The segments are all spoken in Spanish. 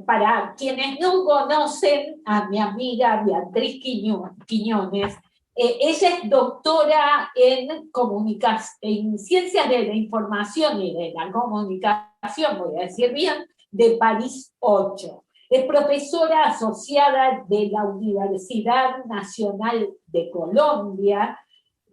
Para quienes no conocen a mi amiga Beatriz Quiñones, ella es doctora en Ciencias de la Información y de la Comunicación, voy a decir bien, de París 8. Es profesora asociada de la Universidad Nacional de Colombia,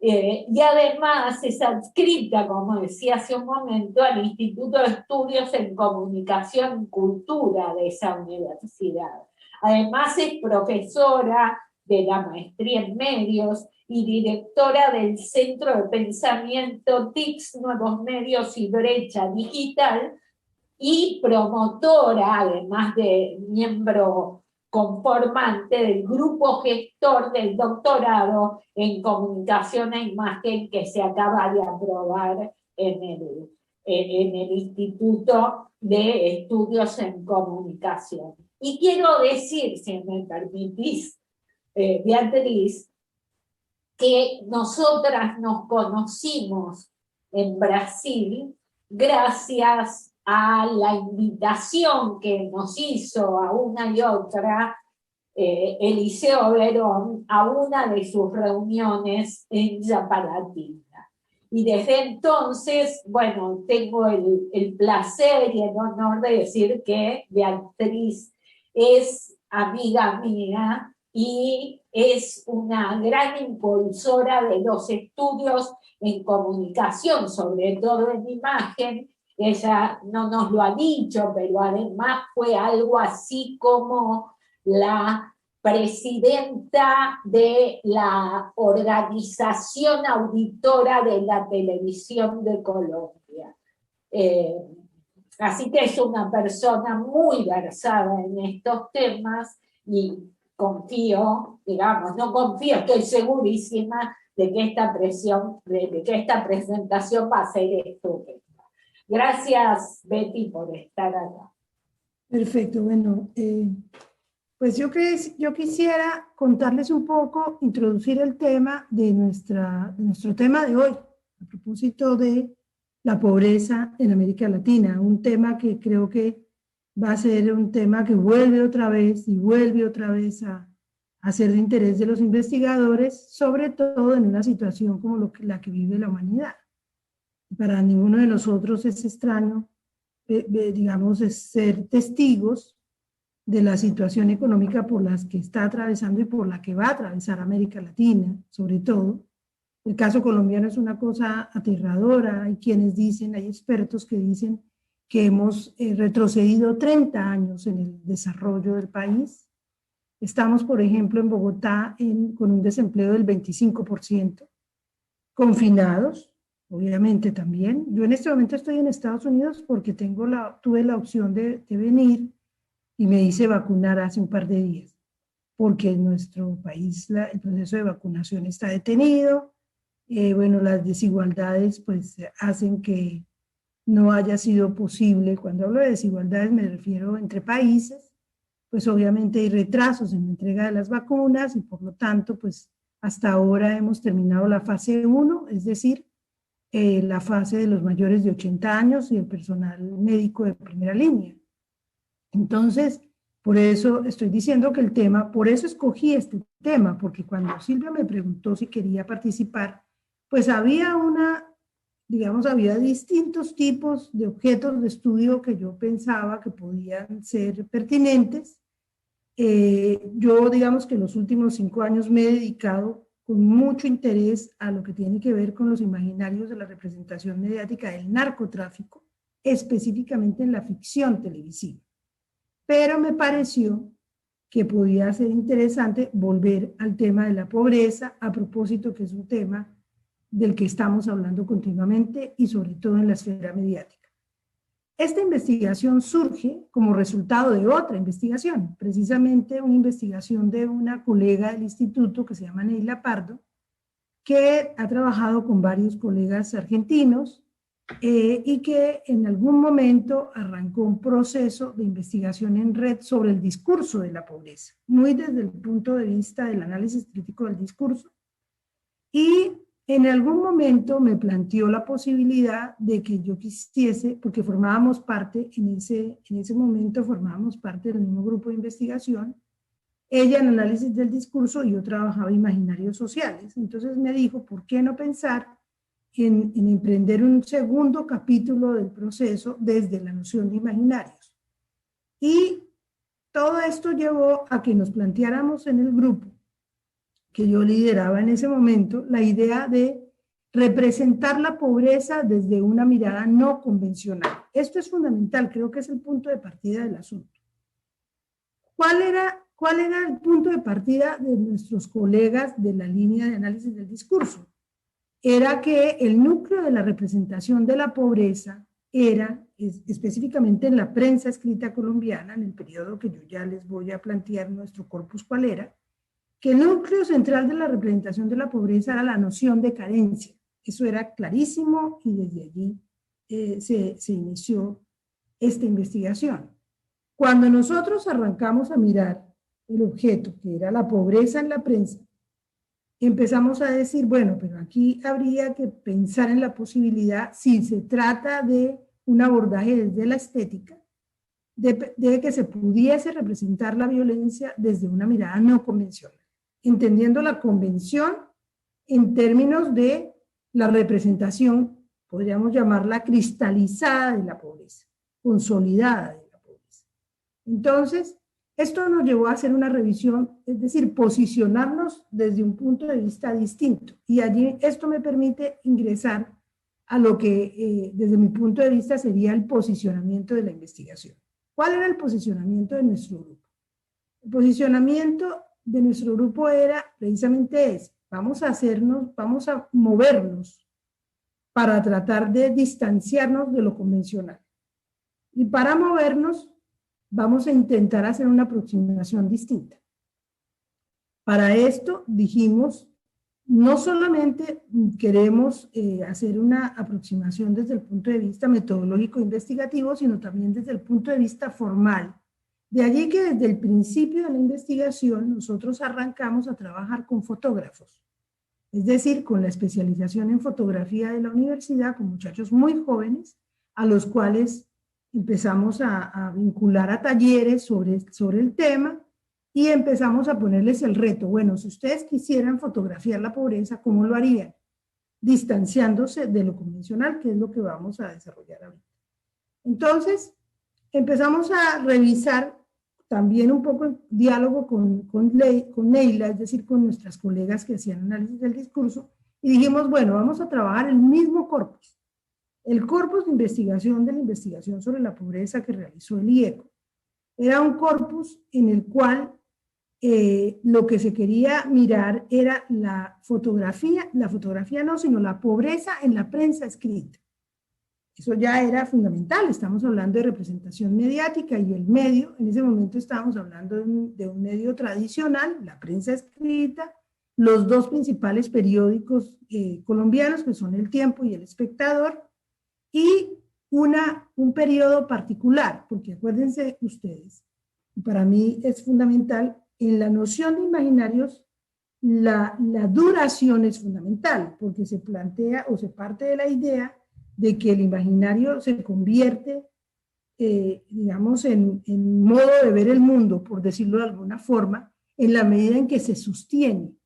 y además es adscrita, como decía hace un momento, al Instituto de Estudios en Comunicación y Cultura de esa universidad. Además es profesora de la maestría en medios y directora del Centro de Pensamiento TICS, Nuevos Medios y Brecha Digital, y promotora, además de miembro conformante del grupo gestor del doctorado en comunicación e imagen que se acaba de aprobar en el Instituto de Estudios en Comunicación. Y quiero decir, si me permitís, Beatriz, que nosotras nos conocimos en Brasil gracias a la invitación que nos hizo a una y otra Eliseo Verón a una de sus reuniones en Yaparatina. Y desde entonces, bueno, tengo el placer y el honor de decir que Beatriz es amiga mía y es una gran impulsora de los estudios en comunicación, sobre todo en imagen. Ella no nos lo ha dicho, pero además fue algo así como la presidenta de la Organización Auditora de la Televisión de Colombia. Eh, Así que es una persona muy versada en estos temas y confío, digamos, no confío, estoy segurísima de que esta presentación va a ser estupenda. Gracias, Betty, por estar acá. Perfecto, bueno, pues yo quisiera contarles un poco, introducir el tema de nuestro tema de hoy, a propósito de la pobreza en América Latina, un tema que creo que va a ser un tema que vuelve otra vez y vuelve otra vez a ser de interés de los investigadores, sobre todo en una situación como la que vive la humanidad. Para ninguno de nosotros es extraño, digamos, ser testigos de la situación económica por las que está atravesando y por la que va a atravesar América Latina, sobre todo. El caso colombiano es una cosa aterradora. Hay quienes dicen, hay expertos que dicen que hemos retrocedido 30 años en el desarrollo del país. Estamos, por ejemplo, en Bogotá con un desempleo del 25%, confinados, obviamente también. Yo en este momento estoy en Estados Unidos porque tuve la opción de venir y me hice vacunar hace un par de días, porque en nuestro país el proceso de vacunación está detenido. Bueno, las desigualdades pues hacen que no haya sido posible. Cuando hablo de desigualdades me refiero entre países, pues obviamente hay retrasos en la entrega de las vacunas y por lo tanto pues hasta ahora hemos terminado la fase 1, es decir, la fase de los mayores de 80 años y el personal médico de primera línea. Entonces, por eso estoy diciendo que por eso escogí este tema, porque cuando Silvia me preguntó si quería participar, pues había había distintos tipos de objetos de estudio que yo pensaba que podían ser pertinentes. Yo, digamos que en los últimos 5 años me he dedicado con mucho interés a lo que tiene que ver con los imaginarios de la representación mediática del narcotráfico, específicamente en la ficción televisiva. Pero me pareció que podía ser interesante volver al tema de la pobreza, a propósito que es un tema del que estamos hablando continuamente y sobre todo en la esfera mediática. Esta investigación surge como resultado de otra investigación, precisamente una investigación de una colega del instituto que se llama Neila Pardo, que ha trabajado con varios colegas argentinos y que en algún momento arrancó un proceso de investigación en red sobre el discurso de la pobreza, muy desde el punto de vista del análisis crítico del discurso. Y en algún momento me planteó la posibilidad de que yo quisiese, porque formábamos parte, en ese momento formábamos parte del mismo grupo de investigación, ella en análisis del discurso y yo trabajaba imaginarios sociales. Entonces me dijo, ¿por qué no pensar en emprender un segundo capítulo del proceso desde la noción de imaginarios? Y todo esto llevó a que nos planteáramos en el grupo, que yo lideraba en ese momento, la idea de representar la pobreza desde una mirada no convencional. Esto es fundamental, creo que es el punto de partida del asunto. ¿Cuál era el punto de partida de nuestros colegas de la línea de análisis del discurso? Era que el núcleo de la representación de la pobreza era, específicamente en la prensa escrita colombiana, en el periodo que yo ya les voy a plantear nuestro corpus cuál era, que el núcleo central de la representación de la pobreza era la noción de carencia. Eso era clarísimo y desde allí se inició esta investigación. Cuando nosotros arrancamos a mirar el objeto, que era la pobreza en la prensa, empezamos a decir, bueno, pero aquí habría que pensar en la posibilidad, si se trata de un abordaje desde la estética, de que se pudiese representar la violencia desde una mirada no convencional, entendiendo la convención en términos de la representación, podríamos llamarla cristalizada de la pobreza, consolidada de la pobreza. Entonces, esto nos llevó a hacer una revisión, es decir, posicionarnos desde un punto de vista distinto. Y allí esto me permite ingresar a lo que desde mi punto de vista sería el posicionamiento de la investigación. ¿Cuál era el posicionamiento de nuestro grupo? El posicionamiento de nuestro grupo era precisamente ese. Vamos a movernos para tratar de distanciarnos de lo convencional. Y para movernos, vamos a intentar hacer una aproximación distinta. Para esto dijimos, no solamente queremos hacer una aproximación desde el punto de vista metodológico investigativo, sino también desde el punto de vista formal. De allí que desde el principio de la investigación nosotros arrancamos a trabajar con fotógrafos, es decir, con la especialización en fotografía de la universidad, con muchachos muy jóvenes, a los cuales empezamos a vincular a talleres sobre el tema y empezamos a ponerles el reto. Bueno, si ustedes quisieran fotografiar la pobreza, ¿cómo lo harían? Distanciándose de lo convencional, que es lo que vamos a desarrollar ahorita. Entonces, empezamos a revisar también un poco en diálogo con Neila, es decir, con nuestras colegas que hacían análisis del discurso, y dijimos, bueno, vamos a trabajar el mismo corpus. El corpus de investigación de la investigación sobre la pobreza que realizó el IECO. Era un corpus en el cual lo que se quería mirar era la fotografía no, sino la pobreza en la prensa escrita. Eso ya era fundamental, estamos hablando de representación mediática y el medio, en ese momento estábamos hablando de un medio tradicional, la prensa escrita, los dos principales periódicos colombianos que son El Tiempo y El Espectador, y un periodo particular, porque acuérdense ustedes, para mí es fundamental, en la noción de imaginarios, la duración es fundamental, porque se plantea o se parte de la idea de que el imaginario se convierte, digamos, en modo de ver el mundo, por decirlo de alguna forma, en la medida en que se sostiene,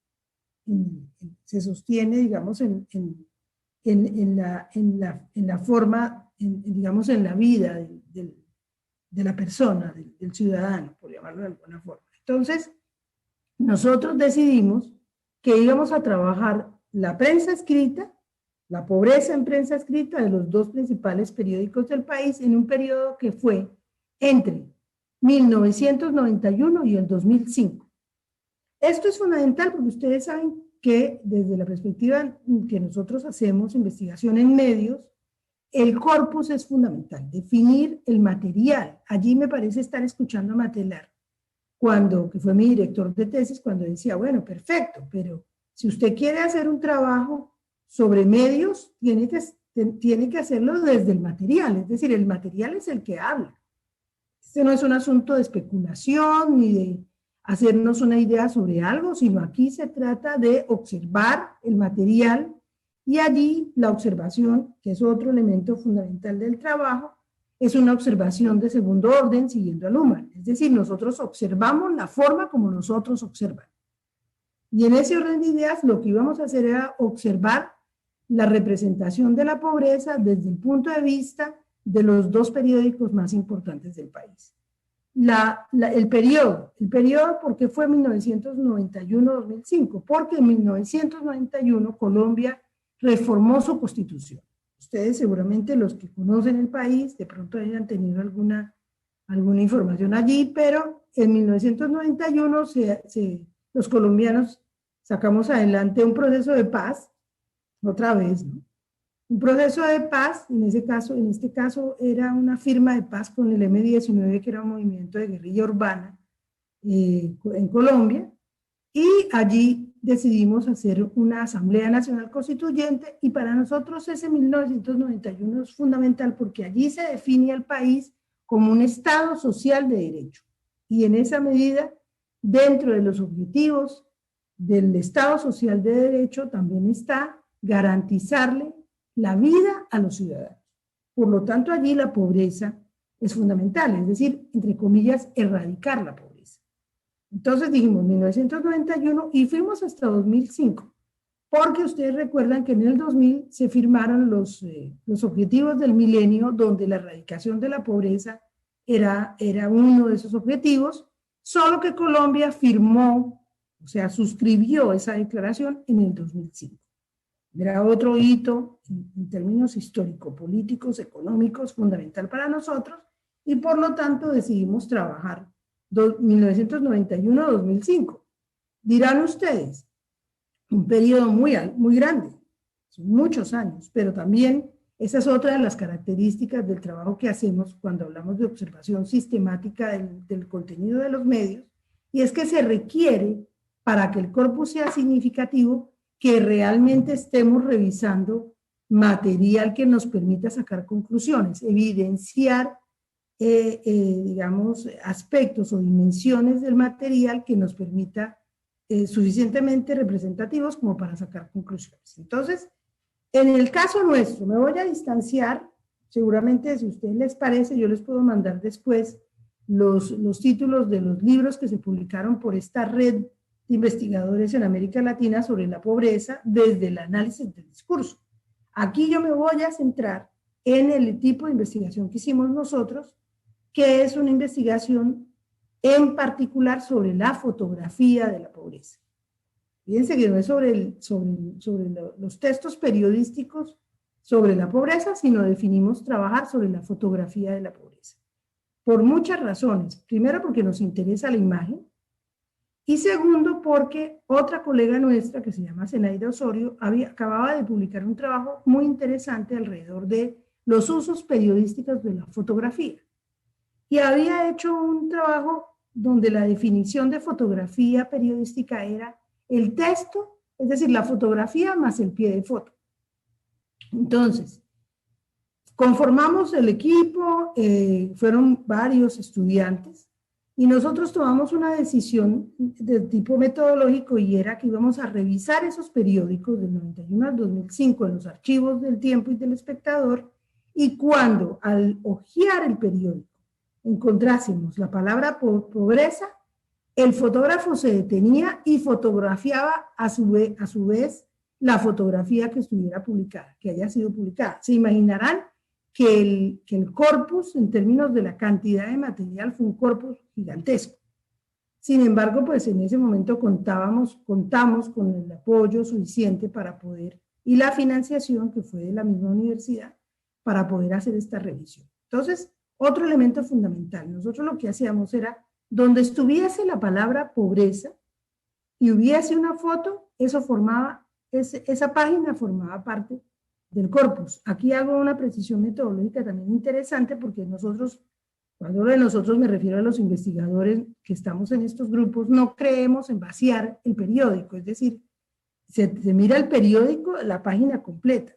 digamos, en la forma, digamos, en la vida de la persona, del ciudadano, por llamarlo de alguna forma. Entonces, nosotros decidimos que íbamos a trabajar la prensa escrita, la pobreza en prensa escrita de los dos principales periódicos del país en un periodo que fue entre 1991 y el 2005. Esto es fundamental porque ustedes saben que desde la perspectiva que nosotros hacemos investigación en medios, el corpus es fundamental, definir el material. Allí me parece estar escuchando a Matelar, que fue mi director de tesis, cuando decía, bueno, perfecto, pero si usted quiere hacer un trabajo sobre medios, tiene que hacerlo desde el material, es decir, el material es el que habla. Este no es un asunto de especulación ni de hacernos una idea sobre algo, sino aquí se trata de observar el material Y allí la observación, que es otro elemento fundamental del trabajo, es una observación de segundo orden siguiendo a Luhmann. Es decir, nosotros observamos la forma como nosotros observan. Y en ese orden de ideas lo que íbamos a hacer era observar la representación de la pobreza desde el punto de vista de los dos periódicos más importantes del país. El periodo, ¿por qué fue 1991-2005? Porque en 1991 Colombia reformó su constitución. Ustedes seguramente los que conocen el país de pronto hayan tenido alguna información allí, pero en 1991 los colombianos sacamos adelante un proceso de paz, otra vez, ¿no? Un proceso de paz, en este caso era una firma de paz con el M-19, que era un movimiento de guerrilla urbana en Colombia, y allí decidimos hacer una Asamblea Nacional Constituyente, y para nosotros ese 1991 es fundamental porque allí se define al país como un Estado social de derecho, y en esa medida, dentro de los objetivos del Estado social de derecho también está garantizarle la vida a los ciudadanos. Por lo tanto, allí la pobreza es fundamental, es decir, entre comillas, erradicar la pobreza. Entonces dijimos 1991 y fuimos hasta 2005, porque ustedes recuerdan que en el 2000 se firmaron los objetivos del milenio, donde la erradicación de la pobreza era uno de esos objetivos, solo que Colombia firmó, o sea, suscribió esa declaración en el 2005. Era otro hito en términos histórico-políticos, económicos, fundamental para nosotros, y por lo tanto decidimos trabajar 1991-2005. Dirán ustedes, un periodo muy grande, son muchos años, pero también esa es otra de las características del trabajo que hacemos cuando hablamos de observación sistemática del contenido de los medios, y es que se requiere, para que el corpus sea significativo, que realmente estemos revisando material que nos permita sacar conclusiones, evidenciar, digamos, aspectos o dimensiones del material que nos permita suficientemente representativos como para sacar conclusiones. Entonces, en el caso nuestro, me voy a distanciar, seguramente si a ustedes les parece, yo les puedo mandar después los títulos de los libros que se publicaron por esta red de investigadores en América Latina sobre la pobreza desde el análisis del discurso. Aquí yo me voy a centrar en el tipo de investigación que hicimos nosotros, que es una investigación en particular sobre la fotografía de la pobreza. Fíjense que no es sobre los textos periodísticos sobre la pobreza, sino definimos trabajar sobre la fotografía de la pobreza. Por muchas razones. Primero, porque nos interesa la imagen. Y segundo, porque otra colega nuestra, que se llama Zenaida Osorio, acababa de publicar un trabajo muy interesante alrededor de los usos periodísticos de la fotografía. Y había hecho un trabajo donde la definición de fotografía periodística era el texto, es decir, la fotografía más el pie de foto. Entonces, conformamos el equipo, fueron varios estudiantes, y nosotros tomamos una decisión de tipo metodológico, y era que íbamos a revisar esos periódicos del 91 al 2005 en los archivos del Tiempo y del Espectador, y cuando al hojear el periódico encontrásemos la palabra pobreza, el fotógrafo se detenía y fotografiaba a su vez la fotografía que estuviera publicada, que haya sido publicada. Se imaginarán que el corpus, en términos de la cantidad de material, fue un corpus gigantesco. Sin embargo, pues en ese momento contamos con el apoyo suficiente para poder, y la financiación que fue de la misma universidad, para poder hacer esta revisión. Entonces, otro elemento fundamental, nosotros lo que hacíamos era, donde estuviese la palabra pobreza y hubiese una foto, esa página formaba parte del corpus. Aquí hago una precisión metodológica también interesante, porque nosotros, cuando hablo de nosotros me refiero a los investigadores que estamos en estos grupos, no creemos en vaciar el periódico, es decir, se mira el periódico, la página completa,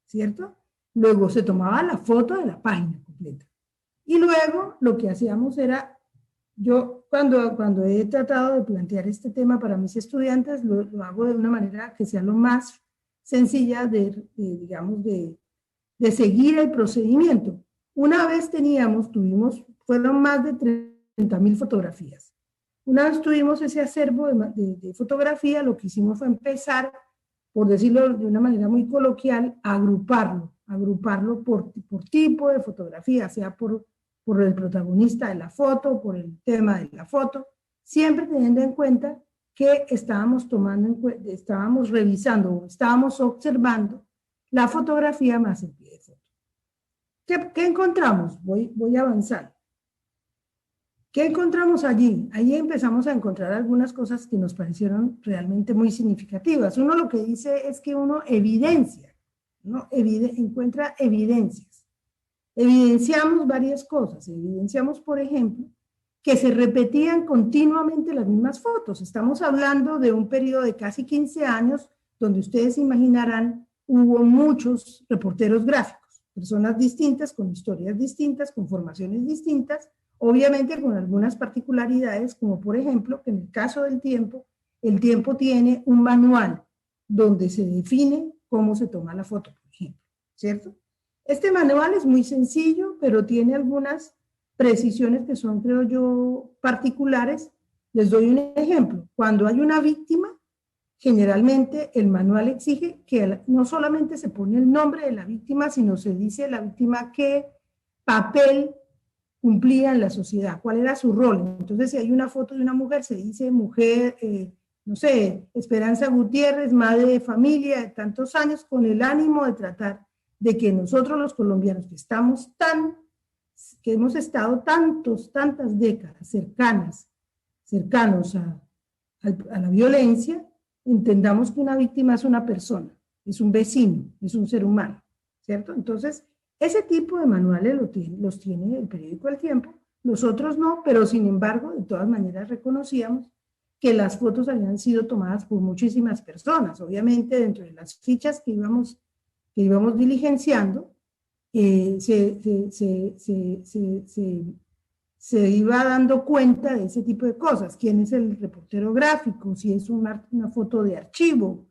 ¿cierto? Luego se tomaba la foto de la página completa. Y luego lo que hacíamos era, yo cuando he tratado de plantear este tema para mis estudiantes, lo hago de una manera que sea lo más sencilla digamos, de seguir el procedimiento. Una vez fueron más de 30.000 fotografías. Una vez tuvimos ese acervo de fotografía, lo que hicimos fue empezar, por decirlo de una manera muy coloquial, a agruparlo por tipo de fotografía, sea por el protagonista de la foto, por el tema de la foto, siempre teniendo en cuenta que estábamos revisando, estábamos observando la fotografía más el pie de foto. ¿Qué encontramos? Voy avanzando. ¿Qué encontramos allí? Allí empezamos a encontrar algunas cosas que nos parecieron realmente muy significativas. Uno lo que dice es que uno evidencia, ¿no? Encuentra evidencias. Evidenciamos varias cosas. Evidenciamos, por ejemplo, que se repetían continuamente las mismas fotos. Estamos hablando de un periodo de casi 15 años, donde ustedes imaginarán, hubo muchos reporteros gráficos, personas distintas, con historias distintas, con formaciones distintas, obviamente con algunas particularidades, como por ejemplo, que en el caso del tiempo, el tiempo tiene un manual donde se define cómo se toma la foto, por ejemplo, ¿cierto? Este manual es muy sencillo, pero tiene algunas precisiones que son, creo yo, particulares. Les doy un ejemplo. Cuando hay una víctima, generalmente el manual exige que no solamente se pone el nombre de la víctima, sino se dice la víctima qué papel cumplía en la sociedad, cuál era su rol. Entonces, si hay una foto de una mujer, se dice mujer, no sé, Esperanza Gutiérrez, madre de familia de tantos años, con el ánimo de tratar de que nosotros los colombianos que hemos estado tantas décadas cercanos a la violencia, entendamos que una víctima es una persona, es un vecino, es un ser humano, ¿cierto? Entonces, ese tipo de manuales los tiene el periódico El Tiempo, los otros no, pero sin embargo, de todas maneras reconocíamos que las fotos habían sido tomadas por muchísimas personas. Obviamente, dentro de las fichas que íbamos diligenciando, se iba dando cuenta de ese tipo de cosas. ¿Quién es el reportero gráfico? Si es una foto de archivo,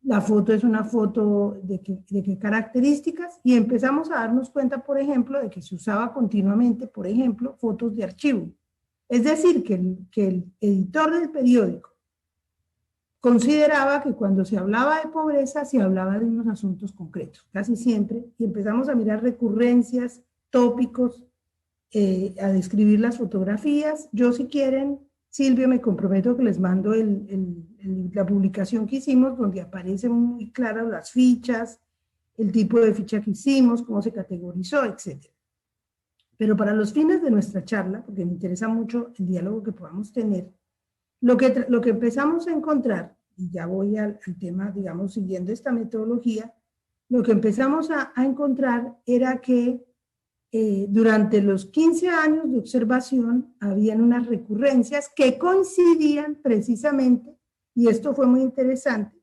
la foto es una foto de qué características, y empezamos a darnos cuenta, por ejemplo, de que se usaba continuamente, por ejemplo, fotos de archivo. Es decir, que el editor del periódico consideraba que cuando se hablaba de pobreza, se hablaba de unos asuntos concretos, casi siempre, y empezamos a mirar recurrencias, tópicos, a describir las fotografías. Yo, si quieren, Silvia, me comprometo que les mando la publicación que hicimos, donde aparecen muy claras las fichas, el tipo de ficha que hicimos, cómo se categorizó, etc. Pero para los fines de nuestra charla, porque me interesa mucho el diálogo que podamos tener, lo que empezamos a encontrar, y ya voy al tema, digamos, siguiendo esta metodología, lo que empezamos a encontrar era que durante los 15 años de observación habían unas recurrencias que coincidían precisamente, y esto fue muy interesante,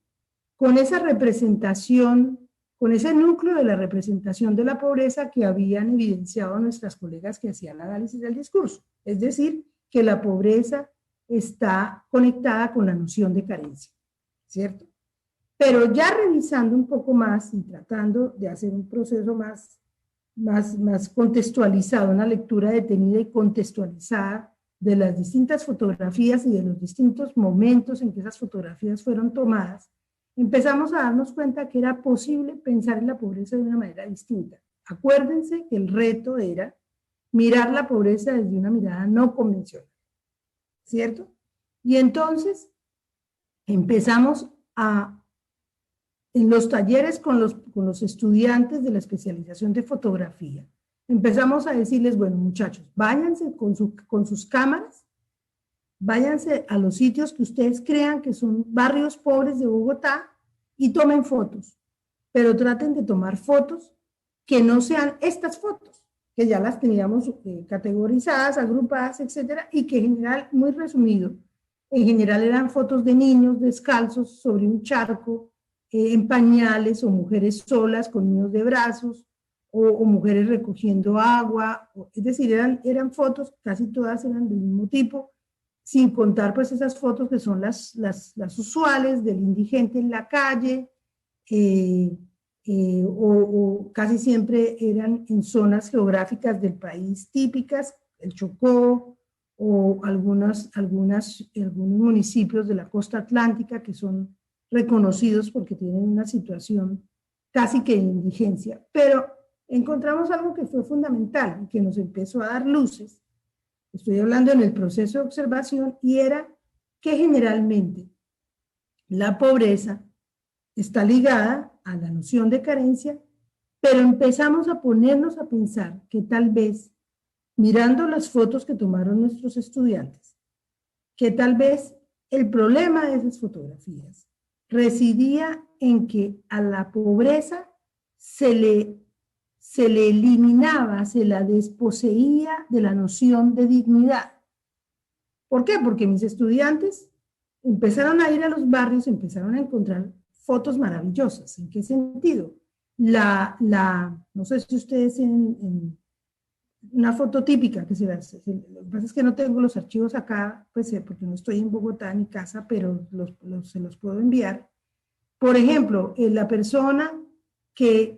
con esa representación, con ese núcleo de la representación de la pobreza que habían evidenciado nuestras colegas que hacían análisis del discurso. Es decir, que la pobreza está conectada con la noción de carencia, ¿cierto? Pero ya revisando un poco más y tratando de hacer un proceso más contextualizado, una lectura detenida y contextualizada de las distintas fotografías y de los distintos momentos en que esas fotografías fueron tomadas, empezamos a darnos cuenta que era posible pensar en la pobreza de una manera distinta. Acuérdense que el reto era mirar la pobreza desde una mirada no convencional, ¿cierto? Y entonces empezamos en los talleres con los estudiantes de la especialización de fotografía, empezamos a decirles, bueno, muchachos, váyanse con sus cámaras, váyanse a los sitios que ustedes crean que son barrios pobres de Bogotá y tomen fotos, pero traten de tomar fotos que no sean estas fotos, que ya las teníamos categorizadas, agrupadas, etcétera, y que en general, muy resumido, en general eran fotos de niños descalzos sobre un charco, en pañales, o mujeres solas con niños de brazos, o mujeres recogiendo agua, es decir, eran fotos, casi todas eran del mismo tipo, sin contar pues esas fotos que son las usuales del indigente en la calle, o casi siempre eran en zonas geográficas del país típicas, el Chocó, o algunos municipios de la costa atlántica que son reconocidos porque tienen una situación casi que de indigencia. Pero encontramos algo que fue fundamental y que nos empezó a dar luces. Estoy hablando en el proceso de observación, y era que generalmente la pobreza está ligada a la noción de carencia, pero empezamos a ponernos a pensar que tal vez, mirando las fotos que tomaron nuestros estudiantes, que tal vez el problema de esas fotografías residía en que a la pobreza se le eliminaba, se la desposeía de la noción de dignidad. ¿Por qué? Porque mis estudiantes empezaron a ir a los barrios, empezaron a encontrar fotos maravillosas. ¿En qué sentido? No sé si ustedes en una foto típica que lo que pasa es que no tengo los archivos acá, pues porque no estoy en Bogotá en mi casa, pero se los puedo enviar. Por ejemplo, la persona que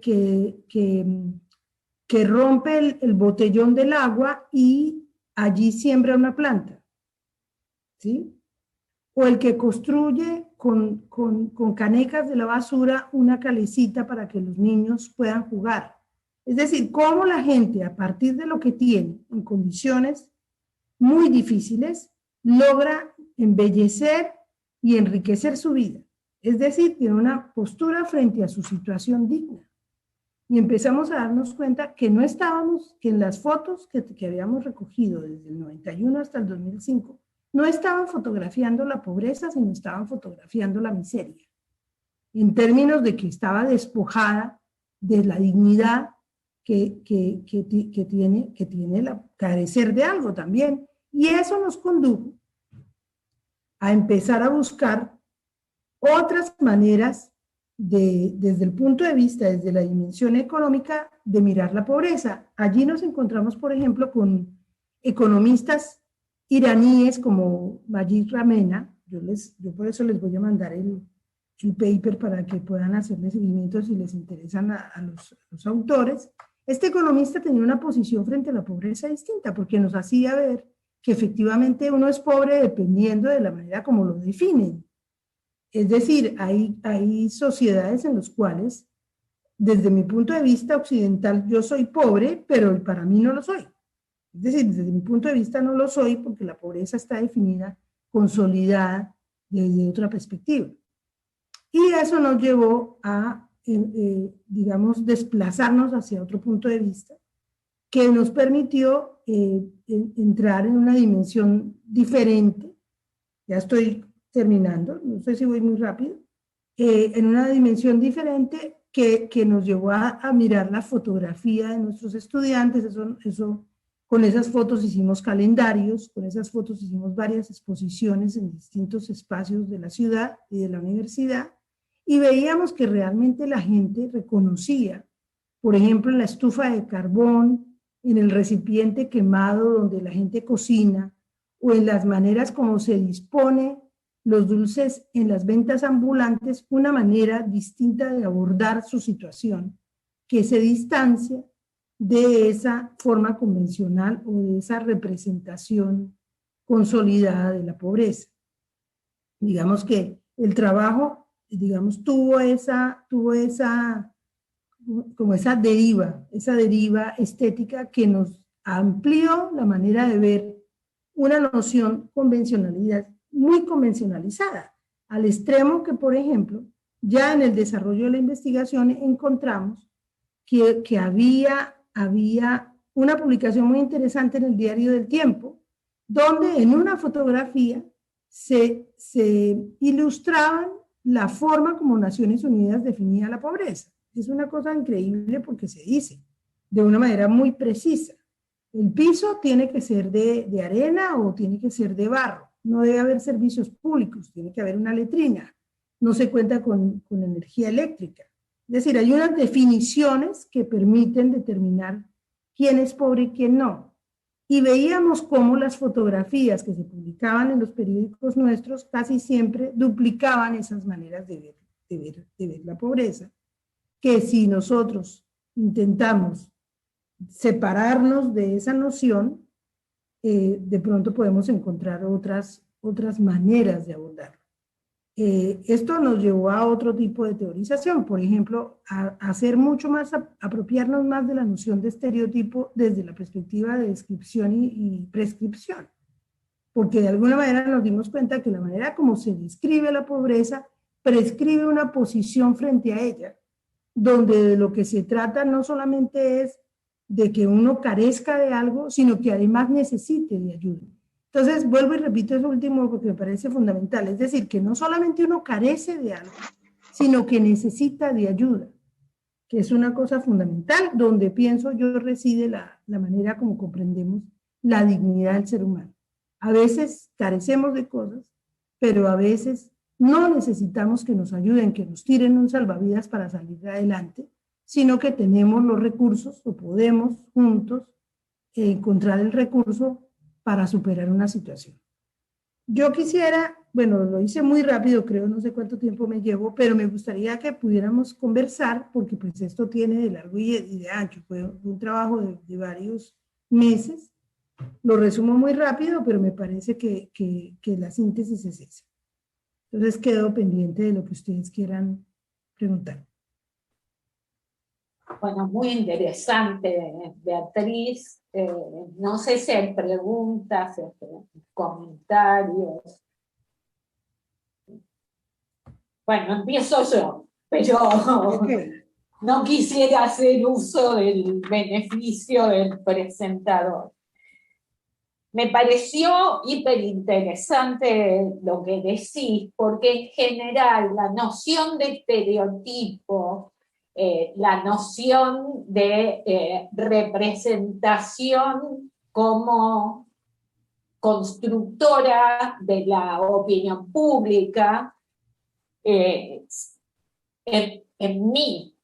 rompe el botellón del agua y allí siembra una planta, ¿sí? O el que construye con canecas de la basura una calecita para que los niños puedan jugar. Es decir, cómo la gente, a partir de lo que tiene, en condiciones muy difíciles, logra embellecer y enriquecer su vida. Es decir, tiene una postura frente a su situación digna. Y empezamos a darnos cuenta que no estábamos, que en las fotos que habíamos recogido desde el 91 hasta el 2005, no estaban fotografiando la pobreza, sino estaban fotografiando la miseria. En términos de que estaba despojada de la dignidad que tiene la carecer de algo también. Y eso nos condujo a empezar a buscar otras maneras desde el punto de vista, desde la dimensión económica, de mirar la pobreza. Allí nos encontramos, por ejemplo, con economistas iraníes como Majid Ramena. Yo por eso les voy a mandar el paper para que puedan hacerle seguimiento si les interesan a los autores. Este economista tenía una posición frente a la pobreza distinta, porque nos hacía ver que efectivamente uno es pobre dependiendo de la manera como lo definen. Es decir, hay sociedades en las cuales, desde mi punto de vista occidental, yo soy pobre, pero para mí no lo soy. Es decir, desde mi punto de vista no lo soy porque la pobreza está definida, consolidada desde otra perspectiva. Y eso nos llevó a, digamos, desplazarnos hacia otro punto de vista que nos permitió entrar en una dimensión diferente. Ya estoy terminando, no sé si voy muy rápido, en una dimensión diferente que nos llevó a mirar la fotografía de nuestros estudiantes. Con esas fotos hicimos calendarios, con esas fotos hicimos varias exposiciones en distintos espacios de la ciudad y de la universidad, y veíamos que realmente la gente reconocía, por ejemplo, en la estufa de carbón, en el recipiente quemado donde la gente cocina, o en las maneras como se dispone los dulces en las ventas ambulantes, una manera distinta de abordar su situación, que se distancia de esa forma convencional o de esa representación consolidada de la pobreza. Digamos que el trabajo, digamos, tuvo como esa deriva estética que nos amplió la manera de ver una noción muy convencionalizada, al extremo que, por ejemplo, ya en el desarrollo de la investigación encontramos que había una publicación muy interesante en el Diario del Tiempo, donde en una fotografía se ilustraban la forma como Naciones Unidas definía la pobreza. Es una cosa increíble porque se dice de una manera muy precisa: el piso tiene que ser de arena o tiene que ser de barro, no debe haber servicios públicos, tiene que haber una letrina, no se cuenta con energía eléctrica. Es decir, hay unas definiciones que permiten determinar quién es pobre y quién no. Y veíamos cómo las fotografías que se publicaban en los periódicos nuestros casi siempre duplicaban esas maneras de ver de ver la pobreza, que si nosotros intentamos separarnos de esa noción, de pronto podemos encontrar otras maneras de abordarlo. Esto nos llevó a otro tipo de teorización, por ejemplo, a hacer mucho más, apropiarnos más de la noción de estereotipo desde la perspectiva de descripción y prescripción, porque de alguna manera nos dimos cuenta que la manera como se describe la pobreza prescribe una posición frente a ella, donde de lo que se trata no solamente es de que uno carezca de algo, sino que además necesite de ayuda. Entonces, vuelvo y repito eso último porque me parece fundamental, es decir, que no solamente uno carece de algo, sino que necesita de ayuda, que es una cosa fundamental, donde pienso yo reside la manera como comprendemos la dignidad del ser humano. A veces carecemos de cosas, pero a veces no necesitamos que nos ayuden, que nos tiren un salvavidas para salir adelante, sino que tenemos los recursos o podemos juntos encontrar el recurso para superar una situación. Yo quisiera, bueno, lo hice muy rápido, creo, no sé cuánto tiempo me llevo, pero me gustaría que pudiéramos conversar, porque pues esto tiene de largo y de ancho, fue un trabajo de varios meses. Lo resumo muy rápido, pero me parece que la síntesis es esa. Entonces quedo pendiente de lo que ustedes quieran preguntar. Bueno, muy interesante, Beatriz. No sé si hay preguntas, comentarios. Bueno, empiezo yo, pero no quisiera hacer uso del beneficio del presentador. Me pareció hiperinteresante lo que decís, porque en general la noción de estereotipo, la noción de representación como constructora de la opinión pública, en mi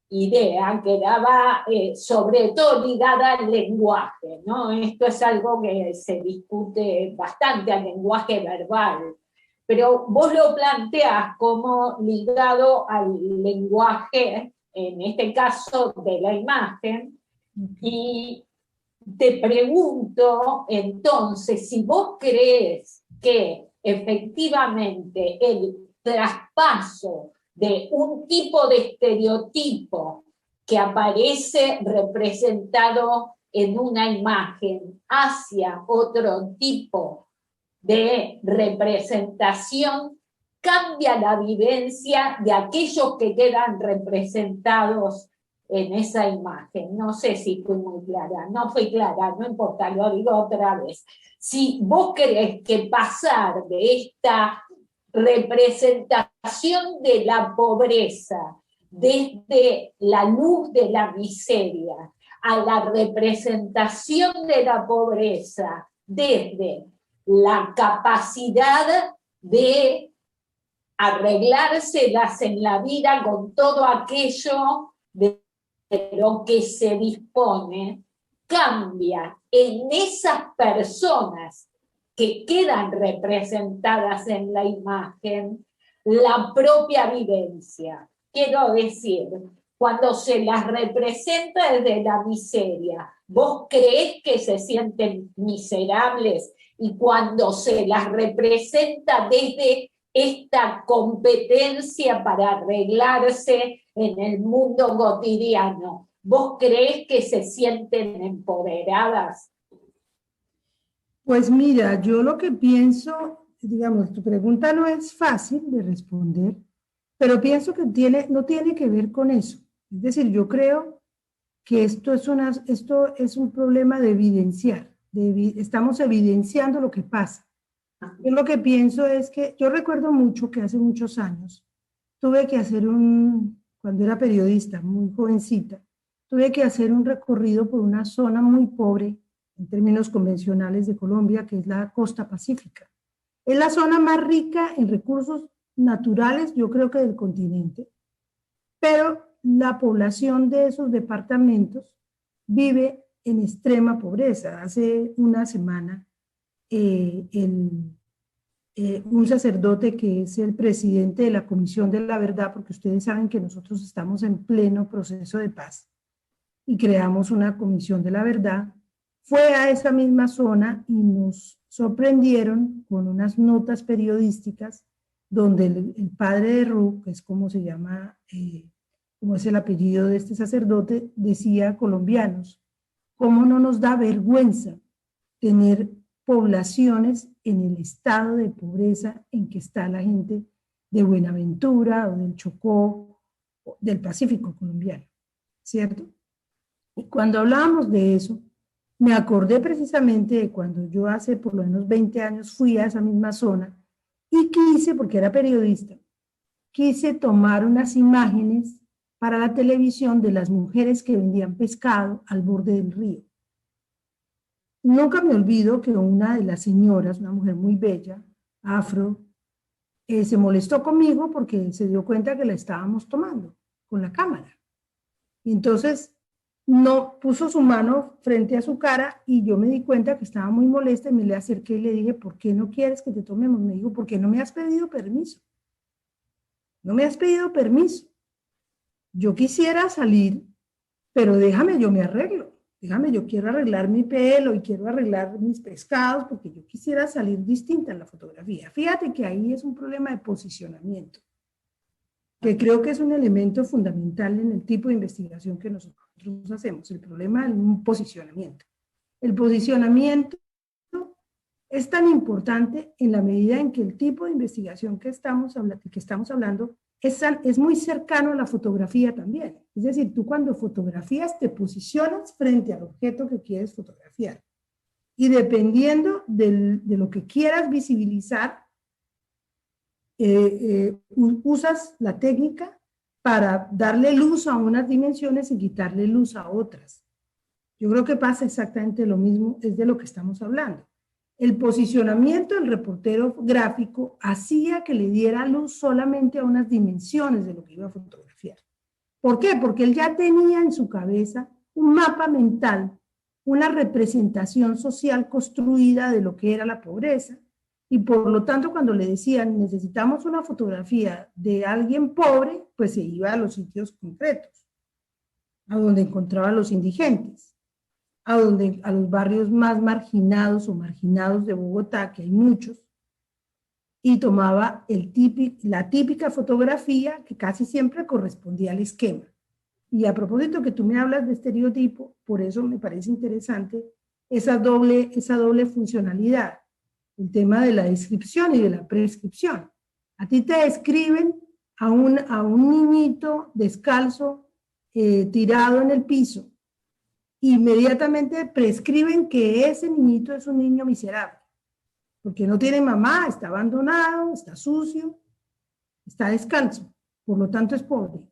idea quedaba sobre todo ligada al lenguaje, ¿no? Esto es algo que se discute bastante al lenguaje verbal, pero vos lo planteás como ligado al lenguaje, en este caso de la imagen, y te pregunto entonces si vos crees que efectivamente el traspaso de un tipo de estereotipo que aparece representado en una imagen hacia otro tipo de representación cambia la vivencia de aquellos que quedan representados en esa imagen. No sé si fui muy clara, no fui clara, no importa, lo digo otra vez. Si vos crees que pasar de esta representación de la pobreza desde la luz de la miseria a la representación de la pobreza desde la capacidad de arreglárselas en la vida con todo aquello de lo que se dispone, cambia en esas personas que quedan representadas en la imagen la propia vivencia. Quiero decir, cuando se las representa desde la miseria, ¿vos creés que se sienten miserables? Y cuando se las representa desde esta competencia para arreglarse en el mundo cotidiano, ¿vos creés que se sienten empoderadas? Pues mira, yo lo que pienso, digamos, tu pregunta no es fácil de responder, pero pienso que no tiene que ver con eso. Es decir, yo creo que esto es un problema de evidenciar, estamos evidenciando lo que pasa. Yo lo que pienso es que, yo recuerdo mucho que hace muchos años tuve que hacer cuando era periodista, muy jovencita, tuve que hacer un recorrido por una zona muy pobre en términos convencionales de Colombia, que es la costa pacífica. Es la zona más rica en recursos naturales, yo creo que del continente, pero la población de esos departamentos vive en extrema pobreza. Hace una semana el un sacerdote que es el presidente de la Comisión de la Verdad, porque ustedes saben que nosotros estamos en pleno proceso de paz y creamos una Comisión de la Verdad, fue a esa misma zona y nos sorprendieron con unas notas periodísticas donde el padre de Ru, que es como se llama, como es el apellido de este sacerdote, decía: colombianos, ¿cómo no nos da vergüenza tener poblaciones en el estado de pobreza en que está la gente de Buenaventura o del Chocó, del Pacífico colombiano, ¿cierto? Y cuando hablábamos de eso, me acordé precisamente de cuando yo hace por lo menos 20 años fui a esa misma zona y quise, porque era periodista, quise tomar unas imágenes para la televisión de las mujeres que vendían pescado al borde del río. Nunca me olvido que una de las señoras, una mujer muy bella, afro, se molestó conmigo porque se dio cuenta que la estábamos tomando con la cámara. Y entonces no puso su mano frente a su cara y yo me di cuenta que estaba muy molesta y me le acerqué y le dije: ¿por qué no quieres que te tomemos? Me dijo: ¿por qué no me has pedido permiso? No me has pedido permiso. Yo quisiera salir, pero déjame, yo me arreglo. Déjame, yo quiero arreglar mi pelo y quiero arreglar mis pescados porque yo quisiera salir distinta en la fotografía. Fíjate que ahí es un problema de posicionamiento, que creo que es un elemento fundamental en el tipo de investigación que nosotros hacemos, el problema del posicionamiento. El posicionamiento es tan importante en la medida en que el tipo de investigación que estamos hablando es muy cercano a la fotografía también. Es decir, tú cuando fotografías te posicionas frente al objeto que quieres fotografiar. Y dependiendo de lo que quieras visibilizar, usas la técnica para darle luz a unas dimensiones y quitarle luz a otras. Yo creo que pasa exactamente lo mismo, es de lo que estamos hablando. El posicionamiento del reportero gráfico hacía que le diera luz solamente a unas dimensiones de lo que iba a fotografiar. ¿Por qué? Porque él ya tenía en su cabeza un mapa mental, una representación social construida de lo que era la pobreza, y por lo tanto cuando le decían necesitamos una fotografía de alguien pobre, pues se iba a los sitios concretos, a donde encontraba a los indigentes, a los barrios más marginados o marginados de Bogotá, que hay muchos, y tomaba la típica fotografía que casi siempre correspondía al esquema. Y a propósito que tú me hablas de estereotipo, por eso me parece interesante esa doble funcionalidad, el tema de la descripción y de la prescripción. A ti te describen a un niñito descalzo, tirado en el piso, inmediatamente prescriben que ese niñito es un niño miserable, porque no tiene mamá, está abandonado, está sucio, está descalzo, por lo tanto es pobre.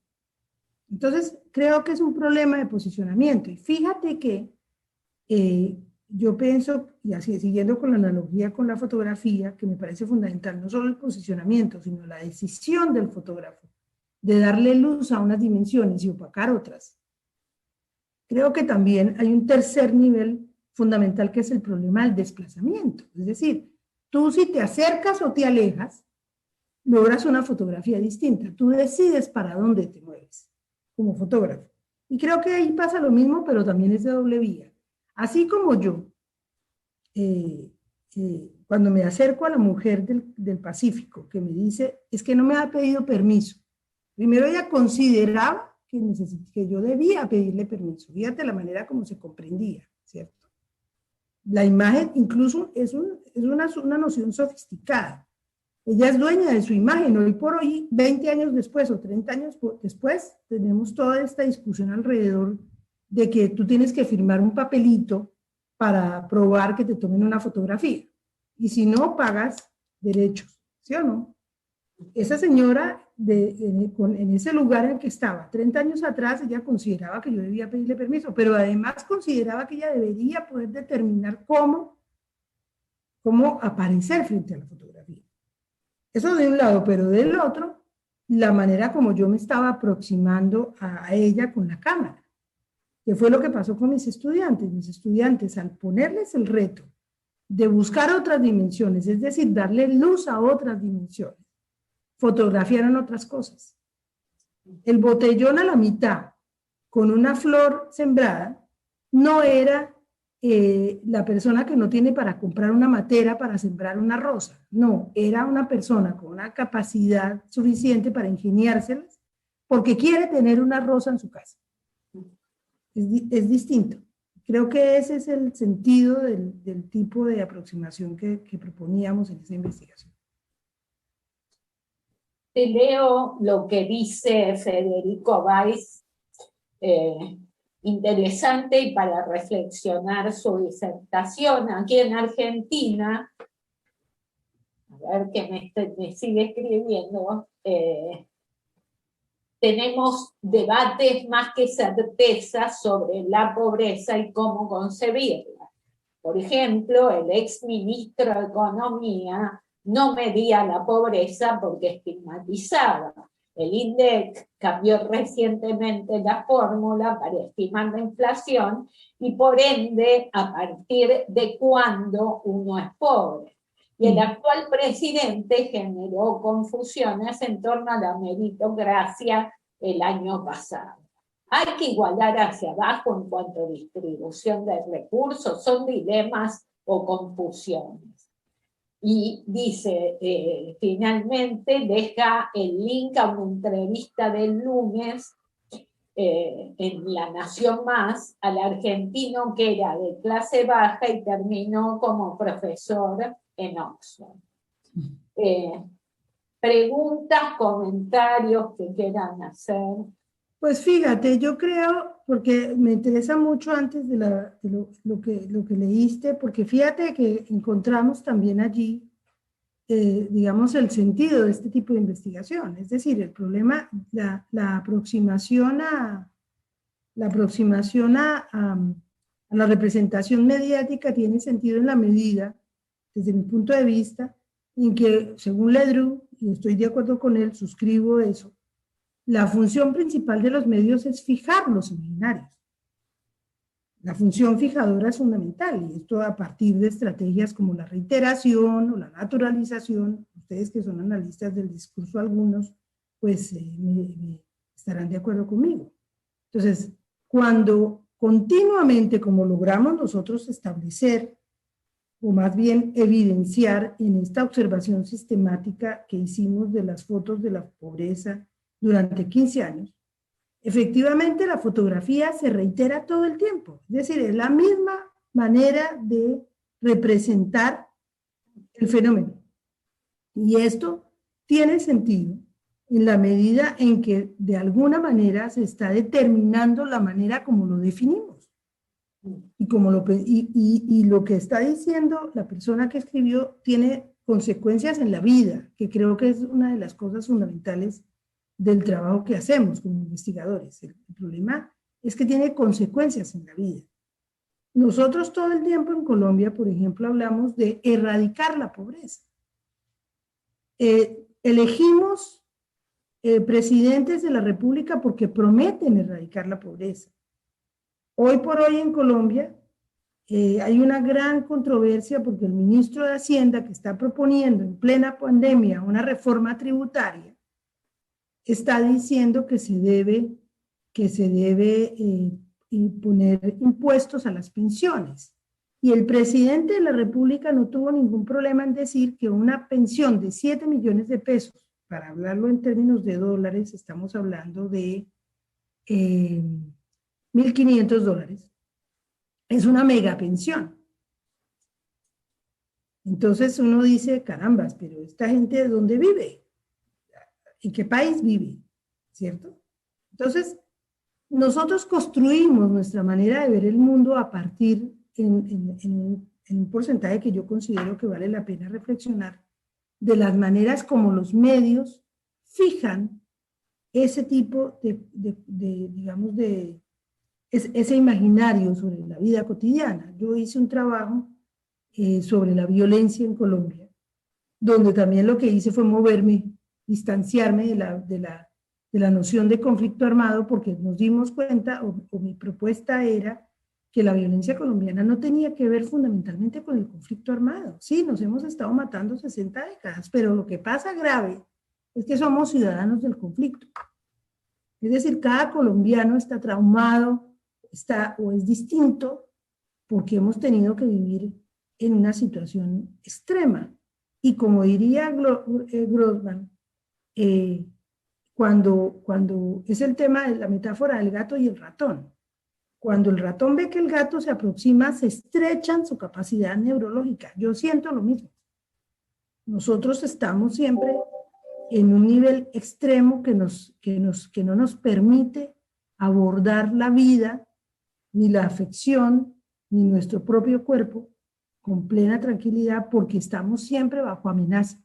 Entonces, creo que es un problema de posicionamiento. Y fíjate que yo pienso, y así siguiendo con la analogía con la fotografía, que me parece fundamental, no solo el posicionamiento, sino la decisión del fotógrafo de darle luz a unas dimensiones y opacar otras. Creo que también hay un tercer nivel fundamental que es el problema del desplazamiento. Es decir, tú si te acercas o te alejas, logras una fotografía distinta. Tú decides para dónde te mueves como fotógrafo. Y creo que ahí pasa lo mismo, pero también es de doble vía. Así como yo, cuando me acerco a la mujer del Pacífico, que me dice, es que no me ha pedido permiso. Primero ella consideraba que yo debía pedirle permiso. Fíjate la manera como se comprendía, ¿cierto? La imagen incluso es una noción sofisticada. Ella es dueña de su imagen. Hoy por hoy, 20 años después o 30 años después, tenemos toda esta discusión alrededor de que tú tienes que firmar un papelito para probar que te tomen una fotografía. Y si no, pagas derechos, ¿sí o no? Esa señora, en ese lugar en el que estaba, 30 años atrás, ella consideraba que yo debía pedirle permiso, pero además consideraba que ella debería poder determinar cómo aparecer frente a la fotografía. Eso de un lado, pero del otro, la manera como yo me estaba aproximando a ella con la cámara, que fue lo que pasó con mis estudiantes. Mis estudiantes, al ponerles el reto de buscar otras dimensiones, es decir, darle luz a otras dimensiones, fotografiaron otras cosas. El botellón a la mitad, con una flor sembrada, no era la persona que no tiene para comprar una matera para sembrar una rosa. No, era una persona con una capacidad suficiente para ingeniárselas porque quiere tener una rosa en su casa. Es distinto. Creo que ese es el sentido del tipo de aproximación que proponíamos en esa investigación. Te leo lo que dice Federico Weiss, interesante y para reflexionar su disertación. Aquí en Argentina, a ver que me sigue escribiendo, tenemos debates más que certezas sobre la pobreza y cómo concebirla. Por ejemplo, el exministro de Economía no medía la pobreza porque estigmatizaba. El INDEC cambió recientemente la fórmula para estimar la inflación y por ende a partir de cuándo uno es pobre. Y el actual presidente generó confusiones en torno a la meritocracia el año pasado. Hay que igualar hacia abajo en cuanto a distribución de recursos, son dilemas o confusiones. Y dice, finalmente deja el link a una entrevista del lunes en La Nación Más al argentino que era de clase baja y terminó como profesor en Oxford. Preguntas, comentarios que quieran hacer. Pues fíjate, yo creo, porque me interesa mucho antes de lo que leíste, porque fíjate que encontramos también allí, digamos, el sentido de este tipo de investigación. Es decir, el problema, la aproximación a la representación mediática tiene sentido en la medida, desde mi punto de vista, en que, según Ledru, y estoy de acuerdo con él, suscribo eso, la función principal de los medios es fijar los imaginarios. La función fijadora es fundamental, y esto a partir de estrategias como la reiteración o la naturalización. Ustedes que son analistas del discurso algunos, pues me estarán de acuerdo conmigo. Entonces, cuando continuamente, como logramos nosotros establecer, o más bien evidenciar en esta observación sistemática que hicimos de las fotos de la pobreza durante 15 años, efectivamente la fotografía se reitera todo el tiempo. Es decir, es la misma manera de representar el fenómeno. Y esto tiene sentido en la medida en que de alguna manera se está determinando la manera como lo definimos. Y lo que está diciendo la persona que escribió tiene consecuencias en la vida, que creo que es una de las cosas fundamentales del trabajo que hacemos como investigadores. El problema es que tiene consecuencias en la vida. Nosotros todo el tiempo en Colombia, por ejemplo, hablamos de erradicar la pobreza. Elegimos presidentes de la República porque prometen erradicar la pobreza. Hoy por hoy en Colombia hay una gran controversia porque el ministro de Hacienda, que está proponiendo en plena pandemia una reforma tributaria, está diciendo que se debe poner impuestos a las pensiones. Y el presidente de la República no tuvo ningún problema en decir que una pensión de 7 millones de pesos, para hablarlo en términos de dólares, estamos hablando de $1.500, es una mega pensión. Entonces uno dice, carambas, pero esta gente ¿de dónde vive? ¿En qué país vive? ¿Cierto? Entonces, nosotros construimos nuestra manera de ver el mundo a partir en un porcentaje que yo considero que vale la pena reflexionar, de las maneras como los medios fijan ese tipo digamos, ese imaginario sobre la vida cotidiana. Yo hice un trabajo sobre la violencia en Colombia, donde también lo que hice fue moverme, distanciarme de la noción de conflicto armado, porque nos dimos cuenta, o mi propuesta era que la violencia colombiana no tenía que ver fundamentalmente con el conflicto armado. Sí, nos hemos estado matando 60 décadas, pero lo que pasa grave es que somos ciudadanos del conflicto. Es decir, cada colombiano está traumado, está o es distinto porque hemos tenido que vivir en una situación extrema. Y como diría Grossman, cuando es el tema de la metáfora del gato y el ratón, cuando el ratón ve que el gato se aproxima, se estrechan su capacidad neurológica. Yo siento lo mismo. Nosotros estamos siempre en un nivel extremo que no nos permite abordar la vida, ni la afección, ni nuestro propio cuerpo con plena tranquilidad, porque estamos siempre bajo amenaza.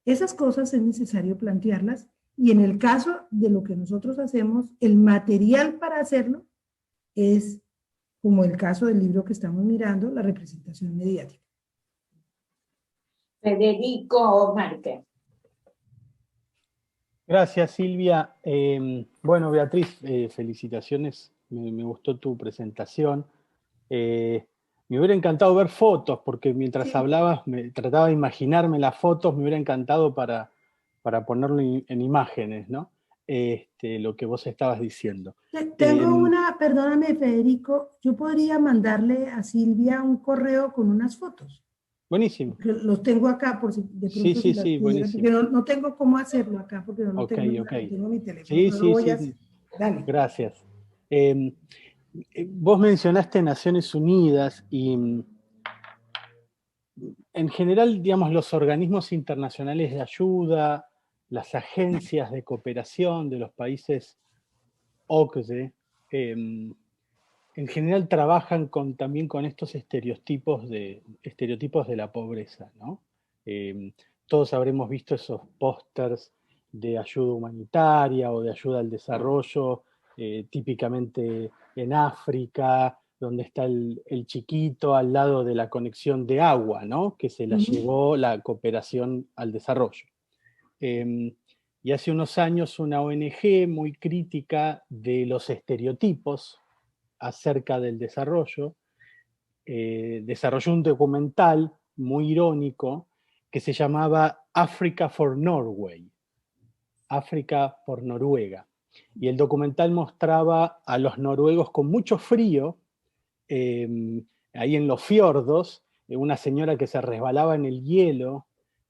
Esas cosas es necesario plantearlas, y en el caso de lo que nosotros hacemos, el material para hacerlo es, como el caso del libro que estamos mirando, la representación mediática. Federico Márquez. Gracias, Silvia. Bueno, Beatriz, felicitaciones. Me gustó tu presentación. Me hubiera encantado ver fotos, porque mientras hablabas trataba de imaginarme las fotos, me hubiera encantado para ponerlo en imágenes, ¿no? Lo que vos estabas diciendo. Tengo una, perdóname, Federico, yo podría mandarle a Silvia un correo con unas fotos. Buenísimo. Los tengo acá por si de pronto Sí, buenísimo. Porque no tengo cómo hacerlo acá porque no lo tengo, tengo mi teléfono. Sí. Dale. Gracias. Vos mencionaste Naciones Unidas y en general, digamos, los organismos internacionales de ayuda, las agencias de cooperación de los países OCDE, en general trabajan también con estos estereotipos de la pobreza, ¿no? Todos habremos visto esos pósters de ayuda humanitaria o de ayuda al desarrollo, típicamente en África, donde está el chiquito al lado de la conexión de agua, ¿no? Que se la llevó la cooperación al desarrollo. Y hace unos años una ONG muy crítica de los estereotipos acerca del desarrollo, desarrolló un documental muy irónico que se llamaba Africa for Norway, África por Noruega. Y el documental mostraba a los noruegos con mucho frío, ahí en los fiordos, una señora que se resbalaba en el hielo,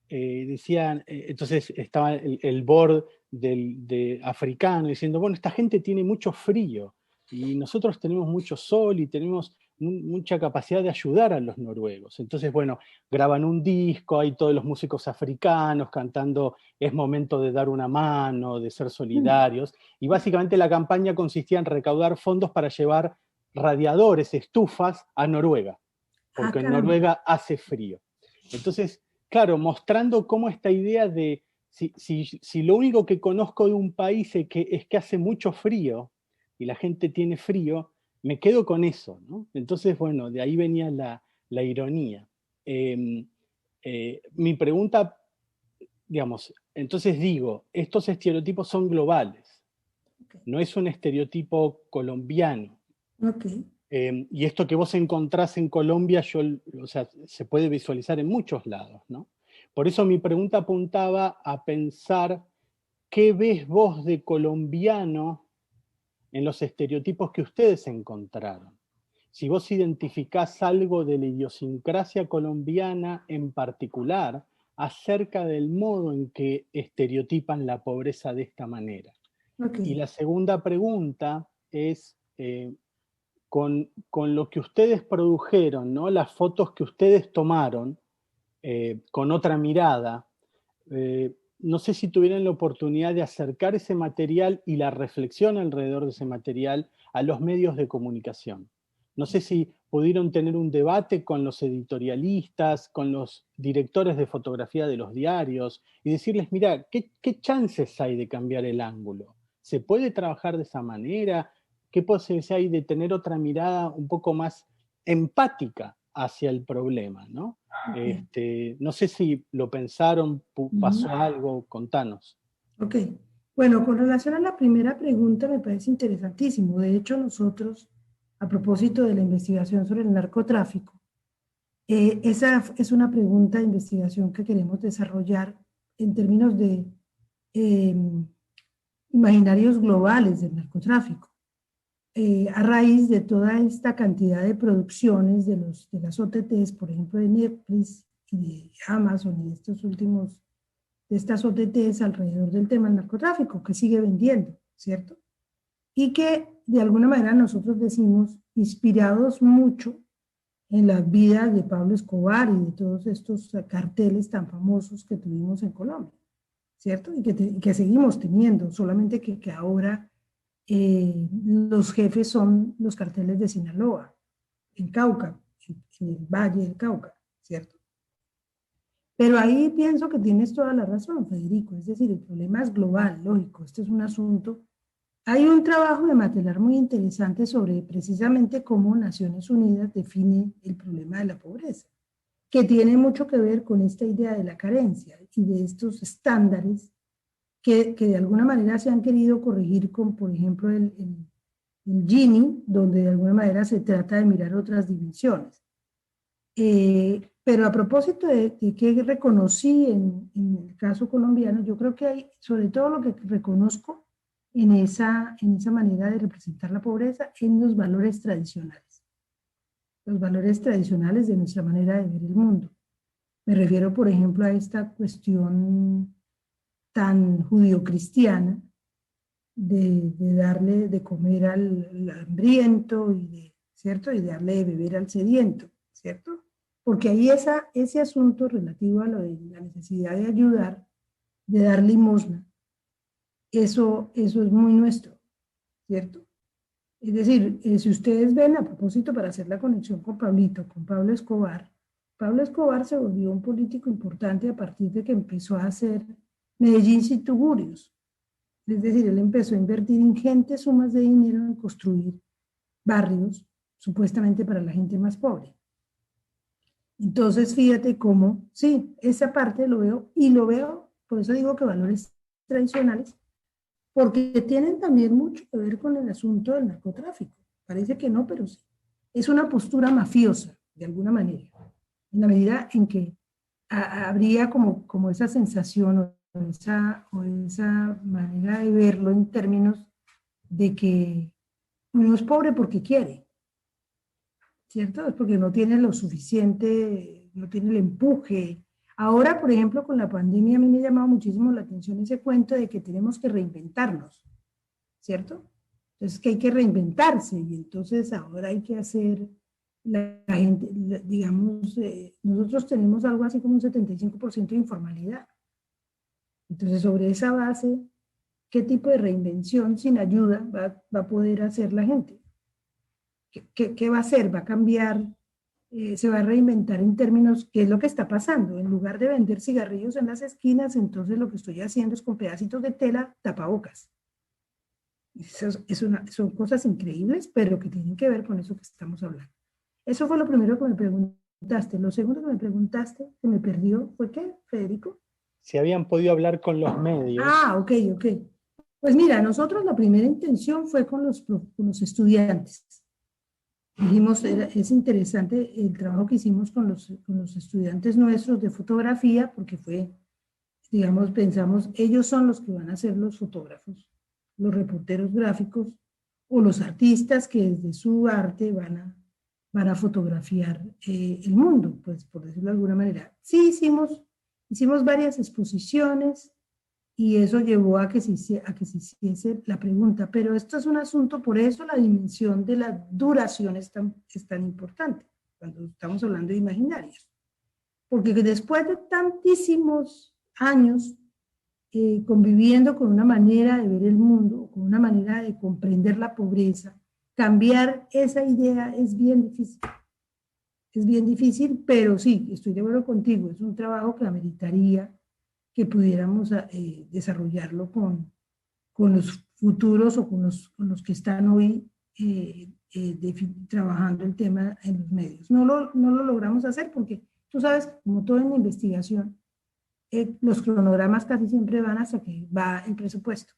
decían, entonces estaba el board de africano diciendo, bueno, esta gente tiene mucho frío, y nosotros tenemos mucho sol y tenemos mucha capacidad de ayudar a los noruegos. Entonces, bueno, graban un disco, hay todos los músicos africanos cantando "es momento de dar una mano, de ser solidarios", y básicamente la campaña consistía en recaudar fondos para llevar radiadores, estufas a Noruega, porque en Noruega hace frío. Entonces, claro, mostrando cómo esta idea de si lo único que conozco de un país es que hace mucho frío, y la gente tiene frío, me quedo con eso, ¿no? Entonces, bueno, de ahí venía la ironía. Mi pregunta, digamos, entonces digo, estos estereotipos son globales, no es un estereotipo colombiano. Y esto que vos encontrás en Colombia, o sea, se puede visualizar en muchos lados, ¿no? Por eso mi pregunta apuntaba a pensar qué ves vos de colombiano en los estereotipos que ustedes encontraron. Si vos identificás algo de la idiosincrasia colombiana en particular acerca del modo en que estereotipan la pobreza de esta manera. Y la segunda pregunta es, con lo que ustedes produjeron, ¿no? Las fotos que ustedes tomaron, con otra mirada, no sé si tuvieran la oportunidad de acercar ese material y la reflexión alrededor de ese material a los medios de comunicación. No sé si pudieron tener un debate con los editorialistas, con los directores de fotografía de los diarios, y decirles, mira, ¿qué chances hay de cambiar el ángulo? ¿Se puede trabajar de esa manera? ¿Qué posibilidades hay de tener otra mirada un poco más empática hacia el problema, ¿no? No sé si lo pensaron, pasó algo, contanos. Ok, bueno, con relación a la primera pregunta me parece interesantísimo. De hecho, nosotros, a propósito de la investigación sobre el narcotráfico. Esa es una pregunta de investigación que queremos desarrollar en términos de imaginarios globales del narcotráfico. A raíz de toda esta cantidad de producciones de las OTTs, por ejemplo de Netflix y de Amazon y de estas OTTs alrededor del tema del narcotráfico, que sigue vendiendo, ¿cierto? Y que de alguna manera nosotros decimos, inspirados mucho en las vidas de Pablo Escobar y de todos estos carteles tan famosos que tuvimos en Colombia, ¿cierto? Y que seguimos teniendo, solamente que ahora los jefes son los carteles de Sinaloa, en Cauca, en el Valle del Cauca, ¿cierto? Pero ahí pienso que tienes toda la razón, Federico, es decir, el problema es global, lógico, este es un asunto. Hay un trabajo de Matelar muy interesante sobre precisamente cómo Naciones Unidas define el problema de la pobreza, que tiene mucho que ver con esta idea de la carencia y de estos estándares que de alguna manera se han querido corregir con, por ejemplo, el Gini, donde de alguna manera se trata de mirar otras dimensiones. Pero a propósito de que reconocí en el caso colombiano, yo creo que hay, sobre todo lo que reconozco en esa manera de representar la pobreza, en los valores tradicionales de nuestra manera de ver el mundo. Me refiero, por ejemplo, a esta cuestión tan judio-cristiana de darle de comer al hambriento ¿cierto? Y darle de beber al sediento, ¿cierto? Porque ahí ese asunto relativo a lo de la necesidad de ayudar, de dar limosna, eso es muy nuestro, ¿cierto? Es decir, si ustedes ven, a propósito, para hacer la conexión con Pablo Escobar se volvió un político importante a partir de que empezó a hacer Medellín sin tugurios. Es decir, él empezó a invertir ingentes sumas de dinero en construir barrios, supuestamente para la gente más pobre. Entonces, fíjate cómo, sí, esa parte lo veo, por eso digo que valores tradicionales, porque tienen también mucho que ver con el asunto del narcotráfico. Parece que no, pero sí. Es una postura mafiosa, de alguna manera, en la medida en que habría como esa sensación o esa manera de verlo en términos de que uno es pobre porque quiere, ¿cierto? Es porque no tiene lo suficiente, no tiene el empuje. Ahora, por ejemplo, con la pandemia a mí me ha llamado muchísimo la atención ese cuento de que tenemos que reinventarnos, ¿cierto? Entonces que hay que reinventarse y entonces ahora hay que hacer, la gente, digamos, nosotros tenemos algo así como un 75% de informalidad. Entonces sobre esa base, ¿qué tipo de reinvención sin ayuda va a poder hacer la gente? ¿Qué va a hacer? ¿Va a cambiar? Se va a reinventar en términos, ¿qué es lo que está pasando? En lugar de vender cigarrillos en las esquinas, entonces lo que estoy haciendo es con pedacitos de tela tapabocas. Son cosas increíbles, pero que tienen que ver con eso que estamos hablando. Eso fue lo primero que me preguntaste. Lo segundo que me preguntaste, que me perdió, ¿fue qué, Federico? Si habían podido hablar con los medios. Ah, ok. Pues mira, nosotros la primera intención fue con los estudiantes. Dijimos, es interesante el trabajo que hicimos con los estudiantes nuestros de fotografía, porque fue, digamos, pensamos, ellos son los que van a ser los fotógrafos, los reporteros gráficos, o los artistas que desde su arte van a fotografiar el mundo, pues por decirlo de alguna manera. Sí, hicimos varias exposiciones, y eso llevó a que se hiciese la pregunta, pero esto es un asunto, por eso la dimensión de la duración es tan importante, cuando estamos hablando de imaginarios. Porque después de tantísimos años conviviendo con una manera de ver el mundo, con una manera de comprender la pobreza, cambiar esa idea es bien difícil. Es bien difícil, pero sí, estoy de acuerdo contigo, es un trabajo que ameritaría que pudiéramos desarrollarlo con los futuros o con los que están hoy trabajando el tema en los medios. No lo logramos hacer porque tú sabes, como todo en la investigación, los cronogramas casi siempre van hasta que va el presupuesto.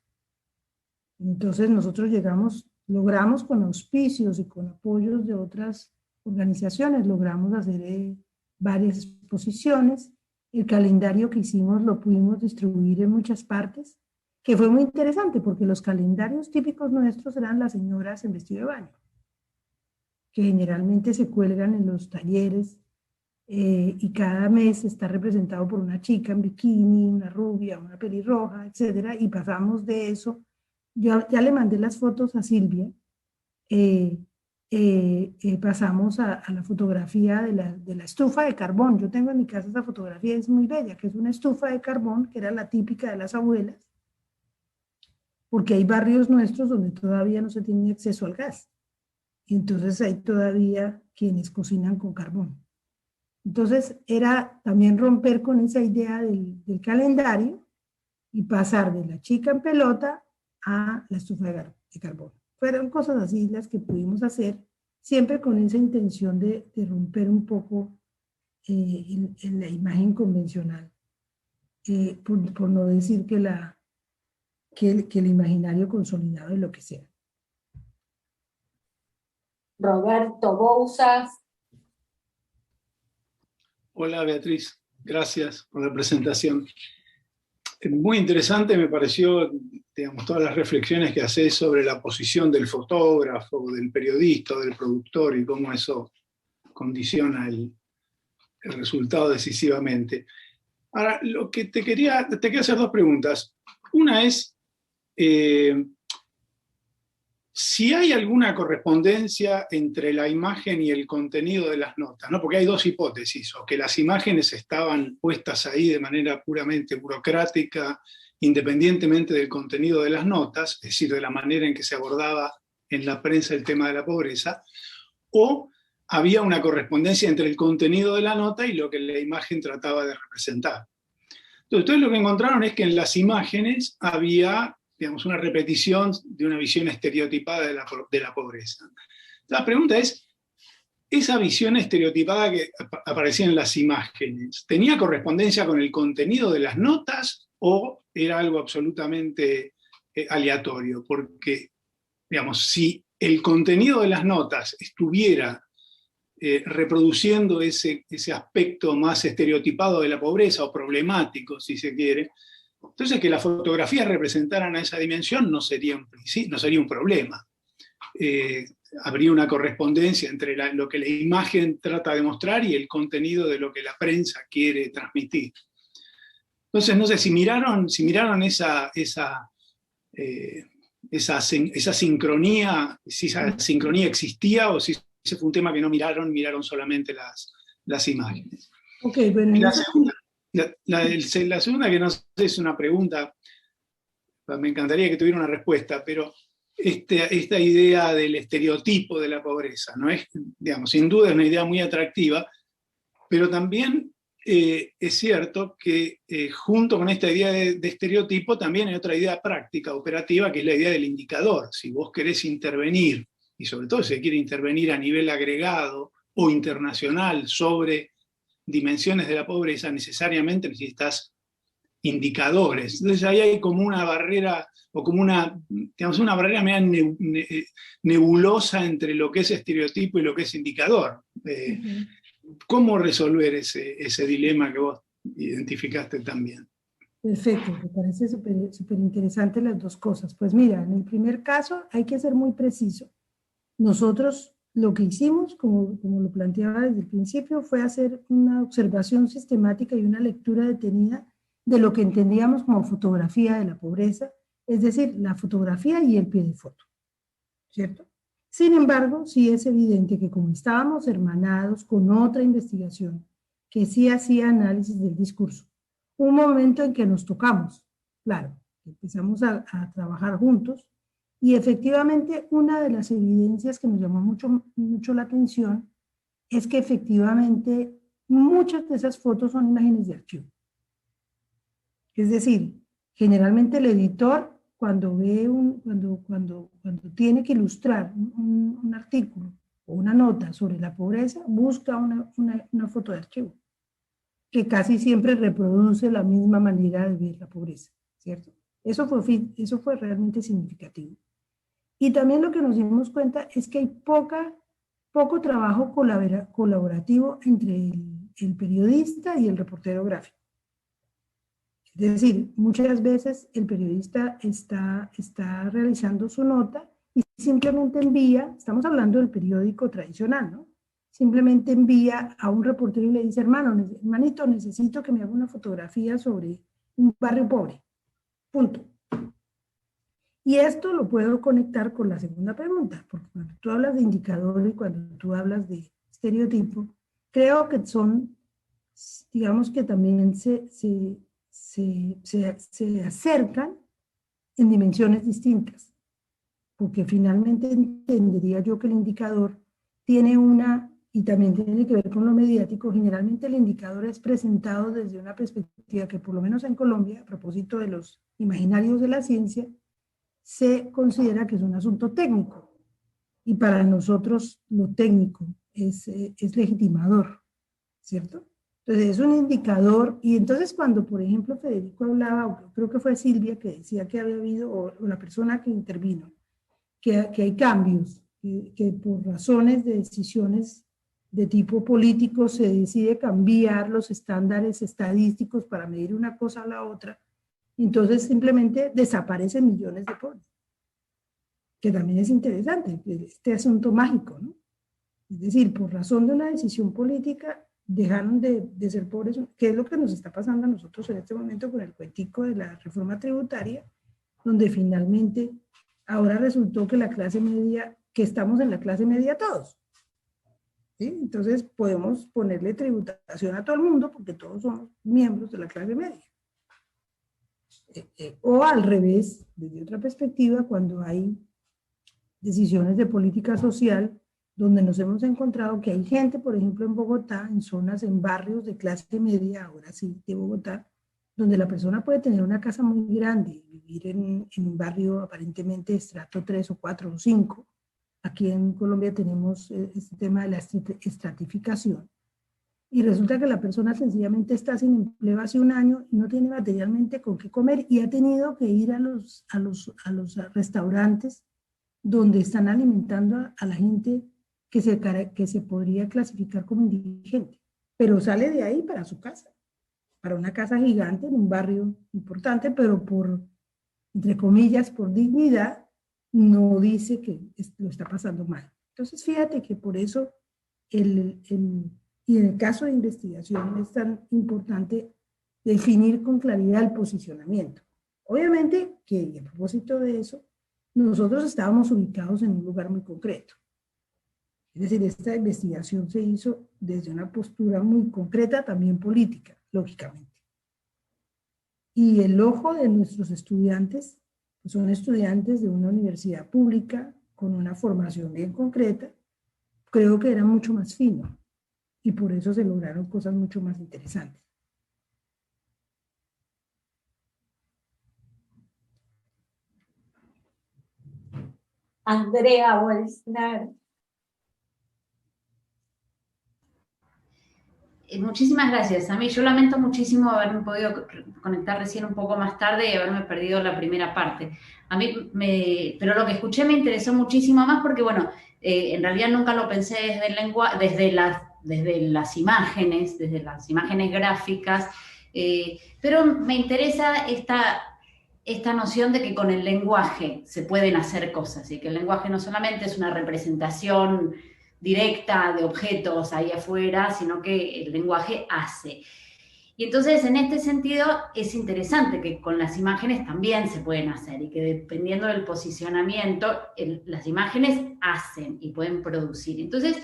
Entonces nosotros llegamos logramos con auspicios y con apoyos de otras organizaciones, logramos hacer varias exposiciones. El calendario que hicimos lo pudimos distribuir en muchas partes, que fue muy interesante porque los calendarios típicos nuestros eran las señoras en vestido de baño, que generalmente se cuelgan en los talleres, y cada mes está representado por una chica en bikini, una rubia, una pelirroja, etcétera, y pasamos de eso. Yo ya le mandé las fotos a Silvia. Pasamos a la fotografía de la estufa de carbón. Yo tengo en mi casa esa fotografía, es muy bella, que es una estufa de carbón, que era la típica de las abuelas, porque hay barrios nuestros donde todavía no se tiene acceso al gas. Y entonces hay todavía quienes cocinan con carbón. Entonces era también romper con esa idea del calendario y pasar de la chica en pelota a la estufa de carbón. Fueron cosas así las que pudimos hacer, siempre con esa intención de romper un poco en la imagen convencional, por no decir que el imaginario consolidado es lo que sea. Roberto Bouzas. Hola Beatriz, gracias por la presentación. Muy interesante me pareció, digamos, todas las reflexiones que haces sobre la posición del fotógrafo, del periodista, del productor y cómo eso condiciona el resultado decisivamente. Ahora, lo que te quería hacer dos preguntas. Una es, si hay alguna correspondencia entre la imagen y el contenido de las notas, ¿no? Porque hay dos hipótesis, o que las imágenes estaban puestas ahí de manera puramente burocrática, independientemente del contenido de las notas, es decir, de la manera en que se abordaba en la prensa el tema de la pobreza, o había una correspondencia entre el contenido de la nota y lo que la imagen trataba de representar. Entonces lo que encontraron es que en las imágenes había, digamos, una repetición de una visión estereotipada de la pobreza. La pregunta es, esa visión estereotipada que aparecía en las imágenes, ¿tenía correspondencia con el contenido de las notas o era algo absolutamente aleatorio? Porque, digamos, si el contenido de las notas estuviera reproduciendo ese aspecto más estereotipado de la pobreza o problemático, si se quiere, entonces que las fotografías representaran a esa dimensión no sería un problema. Habría una correspondencia entre lo que la imagen trata de mostrar y el contenido de lo que la prensa quiere transmitir. Entonces, no sé, si miraron esa sincronía, si esa sincronía existía o si ese fue un tema que no miraron solamente las imágenes. Ok, bueno. La segunda, que no sé, es una pregunta, me encantaría que tuviera una respuesta, pero esta idea del estereotipo de la pobreza, ¿no? Es, digamos, sin duda es una idea muy atractiva, pero también es cierto que junto con esta idea de estereotipo también hay otra idea práctica, operativa, que es la idea del indicador. Si vos querés intervenir, y sobre todo si se quiere intervenir a nivel agregado o internacional sobre dimensiones de la pobreza, necesariamente necesitas indicadores. Entonces ahí hay como una barrera, o como una barrera media nebulosa entre lo que es estereotipo y lo que es indicador. ¿Cómo resolver ese dilema que vos identificaste también? Perfecto, me parece súper interesante las dos cosas. Pues mira, en el primer caso hay que ser muy preciso. Nosotros lo que hicimos, como lo planteaba desde el principio, fue hacer una observación sistemática y una lectura detenida de lo que entendíamos como fotografía de la pobreza, es decir, la fotografía y el pie de foto, ¿cierto? Sin embargo, sí es evidente que como estábamos hermanados con otra investigación que sí hacía análisis del discurso, un momento en que nos tocamos, claro, empezamos a trabajar juntos, y efectivamente una de las evidencias que nos llamó mucho la atención es que efectivamente muchas de esas fotos son imágenes de archivo. Es decir, generalmente el editor cuando tiene que ilustrar un artículo o una nota sobre la pobreza, busca una foto de archivo que casi siempre reproduce la misma manera de ver la pobreza, ¿cierto? Eso fue realmente significativo. Y también lo que nos dimos cuenta es que hay poco trabajo colaborativo entre el periodista y el reportero gráfico. Es decir, muchas veces el periodista está realizando su nota y simplemente envía, estamos hablando del periódico tradicional, ¿no? Simplemente envía a un reportero y le dice, hermanito, necesito que me haga una fotografía sobre un barrio pobre. Punto. Y esto lo puedo conectar con la segunda pregunta, porque cuando tú hablas de indicador y cuando tú hablas de estereotipo, creo que son, digamos que también se acercan en dimensiones distintas, porque finalmente entendería yo que el indicador tiene y también tiene que ver con lo mediático, generalmente el indicador es presentado desde una perspectiva que por lo menos en Colombia, a propósito de los imaginarios de la ciencia, se considera que es un asunto técnico, y para nosotros lo técnico es legitimador, ¿cierto? Entonces es un indicador, y entonces cuando, por ejemplo, Federico hablaba, o creo que fue Silvia que decía que había habido, o la persona que intervino, que hay cambios, que por razones de decisiones de tipo político se decide cambiar los estándares estadísticos para medir una cosa a la otra, entonces simplemente desaparecen millones de pobres, que también es interesante, este asunto mágico, ¿no? Es decir, por razón de una decisión política, dejaron de ser pobres, que es lo que nos está pasando a nosotros en este momento con el cuentico de la reforma tributaria, donde finalmente ahora resultó que la clase media, que estamos en la clase media todos, ¿sí? Entonces podemos ponerle tributación a todo el mundo porque todos somos miembros de la clase media. O al revés, desde otra perspectiva, cuando hay decisiones de política social, donde nos hemos encontrado que hay gente, por ejemplo, en Bogotá, en zonas, en barrios de clase media, ahora sí, de Bogotá, donde la persona puede tener una casa muy grande, vivir en un barrio aparentemente de estrato 3 o 4 o 5. Aquí en Colombia tenemos este tema de la estratificación. Y resulta que la persona sencillamente está sin empleo hace un año y no tiene materialmente con qué comer y ha tenido que ir a los restaurantes donde están alimentando a la gente que se podría clasificar como indigente, pero sale de ahí para su casa, para una casa gigante en un barrio importante, pero entre comillas, por dignidad, no dice que lo está pasando mal. Entonces, fíjate que por eso y en el caso de investigación es tan importante definir con claridad el posicionamiento. Obviamente que a propósito de eso, nosotros estábamos ubicados en un lugar muy concreto. Es decir, esta investigación se hizo desde una postura muy concreta, también política, lógicamente. Y el ojo de nuestros estudiantes, pues son estudiantes de una universidad pública con una formación bien concreta, creo que era mucho más fino. Y por eso se lograron cosas mucho más interesantes. Andrea Wolfner. Muchísimas gracias. A mí yo lamento muchísimo haberme podido conectar recién un poco más tarde y haberme perdido la primera parte. Pero lo que escuché me interesó muchísimo más porque, bueno, en realidad nunca lo pensé desde el lenguaje, desde las imágenes gráficas, pero me interesa esta noción de que con el lenguaje se pueden hacer cosas y que el lenguaje no solamente es una representación directa de objetos ahí afuera, sino que el lenguaje hace. Y entonces, en este sentido, es interesante que con las imágenes también se pueden hacer y que dependiendo del posicionamiento, las imágenes hacen y pueden producir. Entonces,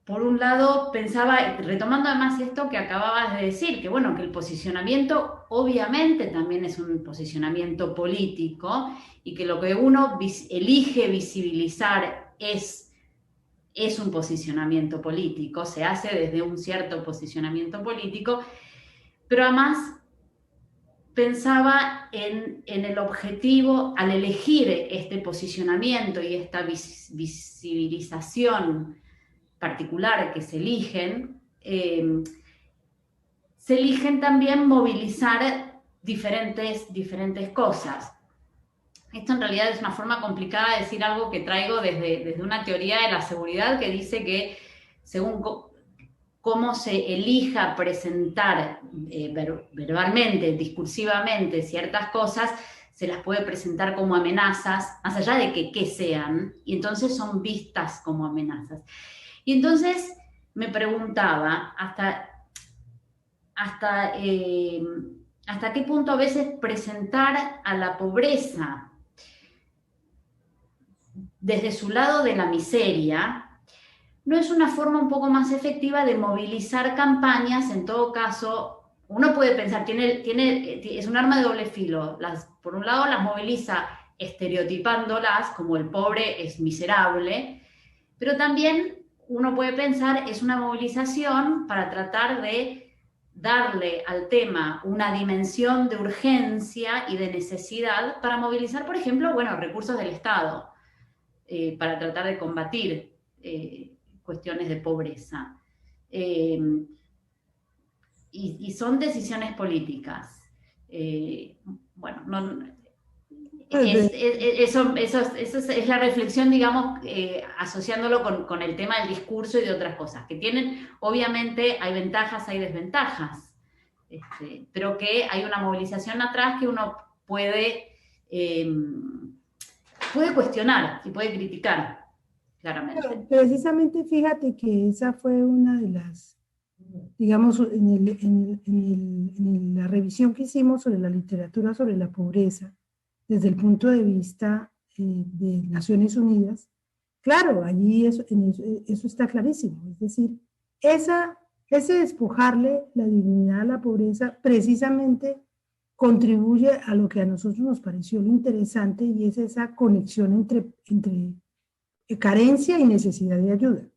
por un lado, pensaba, retomando además esto que acababas de decir, que bueno, que el posicionamiento obviamente también es un posicionamiento político y que lo que uno elige visibilizar es un posicionamiento político, se hace desde un cierto posicionamiento político, pero además pensaba en el objetivo, al elegir este posicionamiento y esta visibilización particular que se eligen también movilizar diferentes cosas. Esto en realidad es una forma complicada de decir algo que traigo desde una teoría de la seguridad que dice que según cómo se elija presentar verbalmente, discursivamente ciertas cosas, se las puede presentar como amenazas, más allá de que qué sean, y entonces son vistas como amenazas. Y entonces me preguntaba hasta qué punto a veces presentar a la pobreza desde su lado de la miseria no es una forma un poco más efectiva de movilizar campañas. En todo caso, uno puede pensar, es un arma de doble filo. Por un lado las moviliza estereotipándolas, como el pobre es miserable, pero también uno puede pensar, es una movilización para tratar de darle al tema una dimensión de urgencia y de necesidad para movilizar, por ejemplo, bueno, recursos del Estado, para tratar de combatir cuestiones de pobreza. Y son decisiones políticas. Bueno, eso es la reflexión, digamos, asociándolo con el tema del discurso y de otras cosas, que tienen, obviamente, hay ventajas, hay desventajas, pero que hay una movilización atrás que uno puede cuestionar y puede criticar, claramente. Pero precisamente fíjate que esa fue una de las, digamos, en la revisión que hicimos sobre la literatura sobre la pobreza, desde el punto de vista de Naciones Unidas, claro, allí eso está clarísimo. Es decir, ese despojarle la dignidad a la pobreza precisamente contribuye a lo que a nosotros nos pareció lo interesante, y es esa conexión entre carencia y necesidad de ayuda.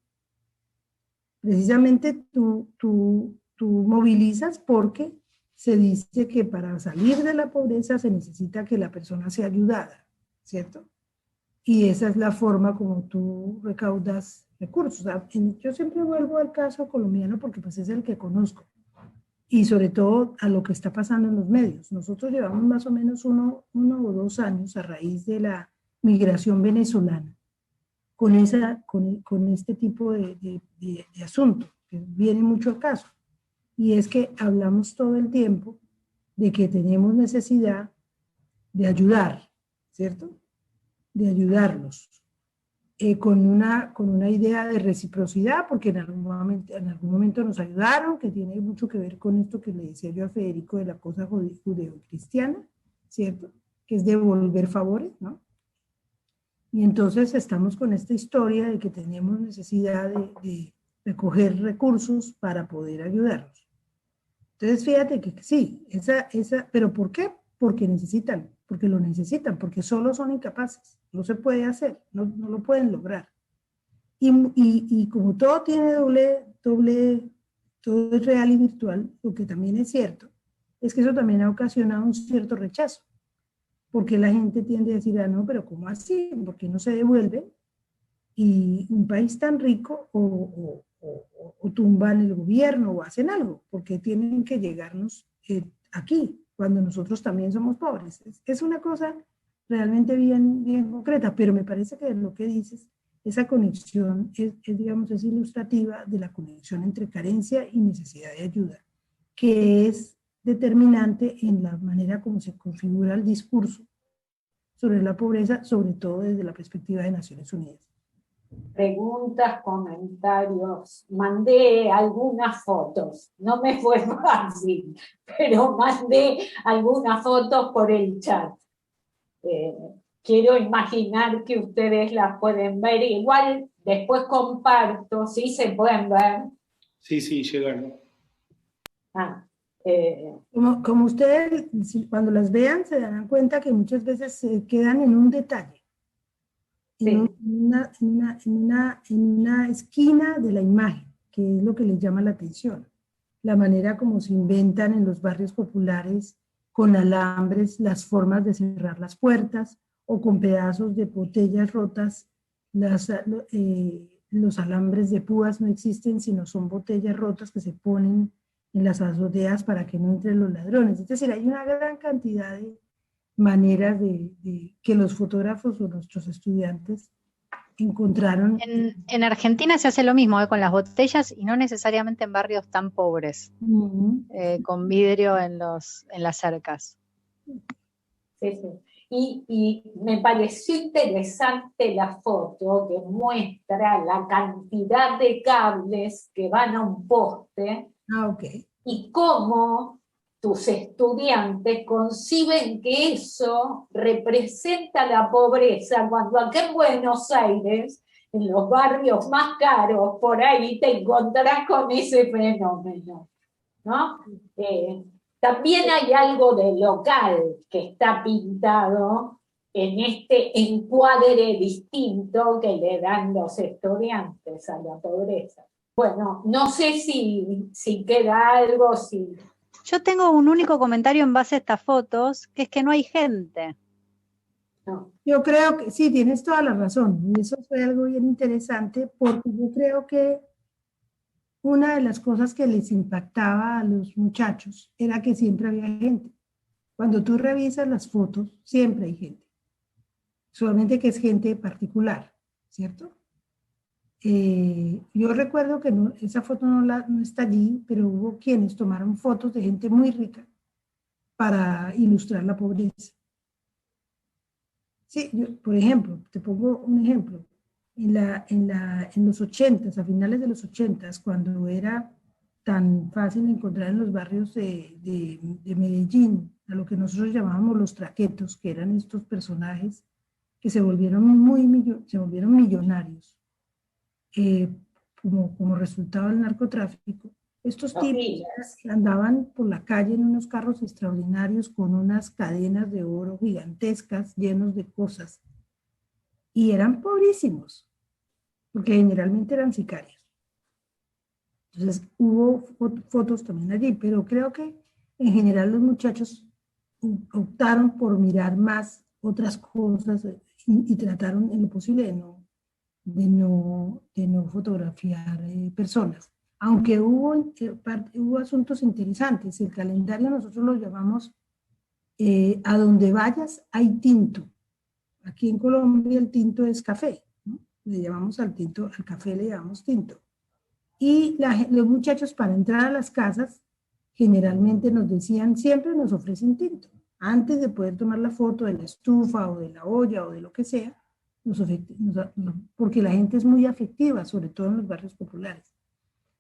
Precisamente tú movilizas porque se dice que para salir de la pobreza se necesita que la persona sea ayudada, ¿cierto? Y esa es la forma como tú recaudas recursos. Yo siempre vuelvo al caso colombiano porque pues es el que conozco, y sobre todo a lo que está pasando en los medios. Nosotros llevamos más o menos uno o 2 años a raíz de la migración venezolana con este tipo de asunto, que viene mucho al caso. Y es que hablamos todo el tiempo de que tenemos necesidad de ayudar, ¿cierto? De ayudarlos, con una idea de reciprocidad, porque en algún momento nos ayudaron, que tiene mucho que ver con esto que le decía yo a Federico de la cosa judeocristiana, ¿cierto? Que es devolver favores, ¿no? Y entonces estamos con esta historia de que tenemos necesidad de recoger recursos para poder ayudarlos. Entonces fíjate que sí, pero ¿por qué? Porque lo necesitan, porque solo son incapaces, no se puede hacer, no lo pueden lograr. Y como todo tiene todo es real y virtual, lo que también es cierto, es que eso también ha ocasionado un cierto rechazo, porque la gente tiende a decir, no, pero ¿cómo así? ¿Por qué no se devuelve? Y un país tan rico o tumban el gobierno o hacen algo, porque tienen que llegarnos aquí, cuando nosotros también somos pobres. Es una cosa realmente bien concreta, pero me parece que lo que dices, esa conexión digamos, es ilustrativa de la conexión entre carencia y necesidad de ayuda, que es determinante en la manera como se configura el discurso sobre la pobreza, sobre todo desde la perspectiva de Naciones Unidas. Preguntas, comentarios. Mandé algunas fotos. No me fue fácil, pero mandé algunas fotos por el chat. Quiero imaginar que ustedes las pueden ver. Igual después comparto, ¿sí se pueden ver? Sí, llegaron. Como ustedes, cuando las vean, se darán cuenta que muchas veces se quedan en un detalle. Sí. En una esquina de la imagen, que es lo que les llama la atención. La manera como se inventan en los barrios populares con alambres las formas de cerrar las puertas, o con pedazos de botellas rotas. Los alambres de púas no existen, sino son botellas rotas que se ponen en las azoteas para que no entren los ladrones. Es decir, hay una gran cantidad maneras de que los fotógrafos o nuestros estudiantes encontraron. En Argentina se hace lo mismo con las botellas y no necesariamente en barrios tan pobres, con vidrio en las cercas. Sí, sí. Y me pareció interesante la foto que muestra la cantidad de cables que van a un poste y cómo tus estudiantes conciben que eso representa la pobreza, cuando aquí en Buenos Aires, en los barrios más caros, por ahí te encontrás con ese fenómeno, ¿no? También hay algo de local que está pintado en este encuadre distinto que le dan los estudiantes a la pobreza. Bueno, no sé si queda algo, si... Yo tengo un único comentario en base a estas fotos, que es que no hay gente. No. Yo creo que sí, tienes toda la razón. Y eso fue algo bien interesante, porque yo creo que una de las cosas que les impactaba a los muchachos era que siempre había gente. Cuando tú revisas las fotos, siempre hay gente. Solamente que es gente particular, ¿cierto? Yo recuerdo que esa foto no está allí, pero hubo quienes tomaron fotos de gente muy rica para ilustrar la pobreza. Sí, por ejemplo, te pongo un ejemplo. En los 80s, a finales de los 80s, cuando era tan fácil encontrar en los barrios de Medellín a lo que nosotros llamábamos los traquetos, que eran estos personajes que se volvieron millonarios como resultado del narcotráfico. Estos tipos andaban por la calle en unos carros extraordinarios con unas cadenas de oro gigantescas llenos de cosas y eran pobrísimos porque generalmente eran sicarios. Entonces hubo fotos también allí, pero creo que en general los muchachos optaron por mirar más otras cosas y trataron en lo posible de no fotografiar personas. Aunque hubo asuntos interesantes. El calendario nosotros lo llamamos a donde vayas hay tinto. Aquí en Colombia el tinto es café, ¿no? Le llamamos al café le llamamos tinto. Y los muchachos para entrar a las casas generalmente nos decían, siempre nos ofrecen tinto. Antes de poder tomar la foto de la estufa o de la olla o de lo que sea, porque la gente es muy afectiva, sobre todo en los barrios populares.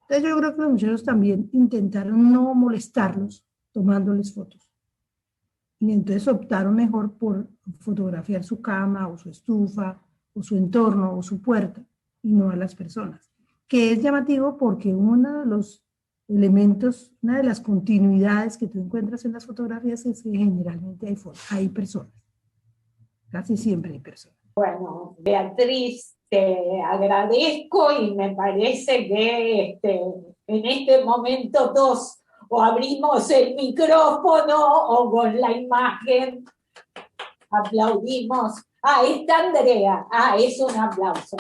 Entonces yo creo que los muchachos también intentaron no molestarlos tomándoles fotos. Y entonces optaron mejor por fotografiar su cama o su estufa o su entorno o su puerta y no a las personas. Que es llamativo porque uno de los elementos, una de las continuidades que tú encuentras en las fotografías es que generalmente hay personas. Casi siempre hay personas. Bueno, Beatriz, te agradezco y me parece que en este momento todos o abrimos el micrófono o con la imagen aplaudimos. Está Andrea. Es un aplauso.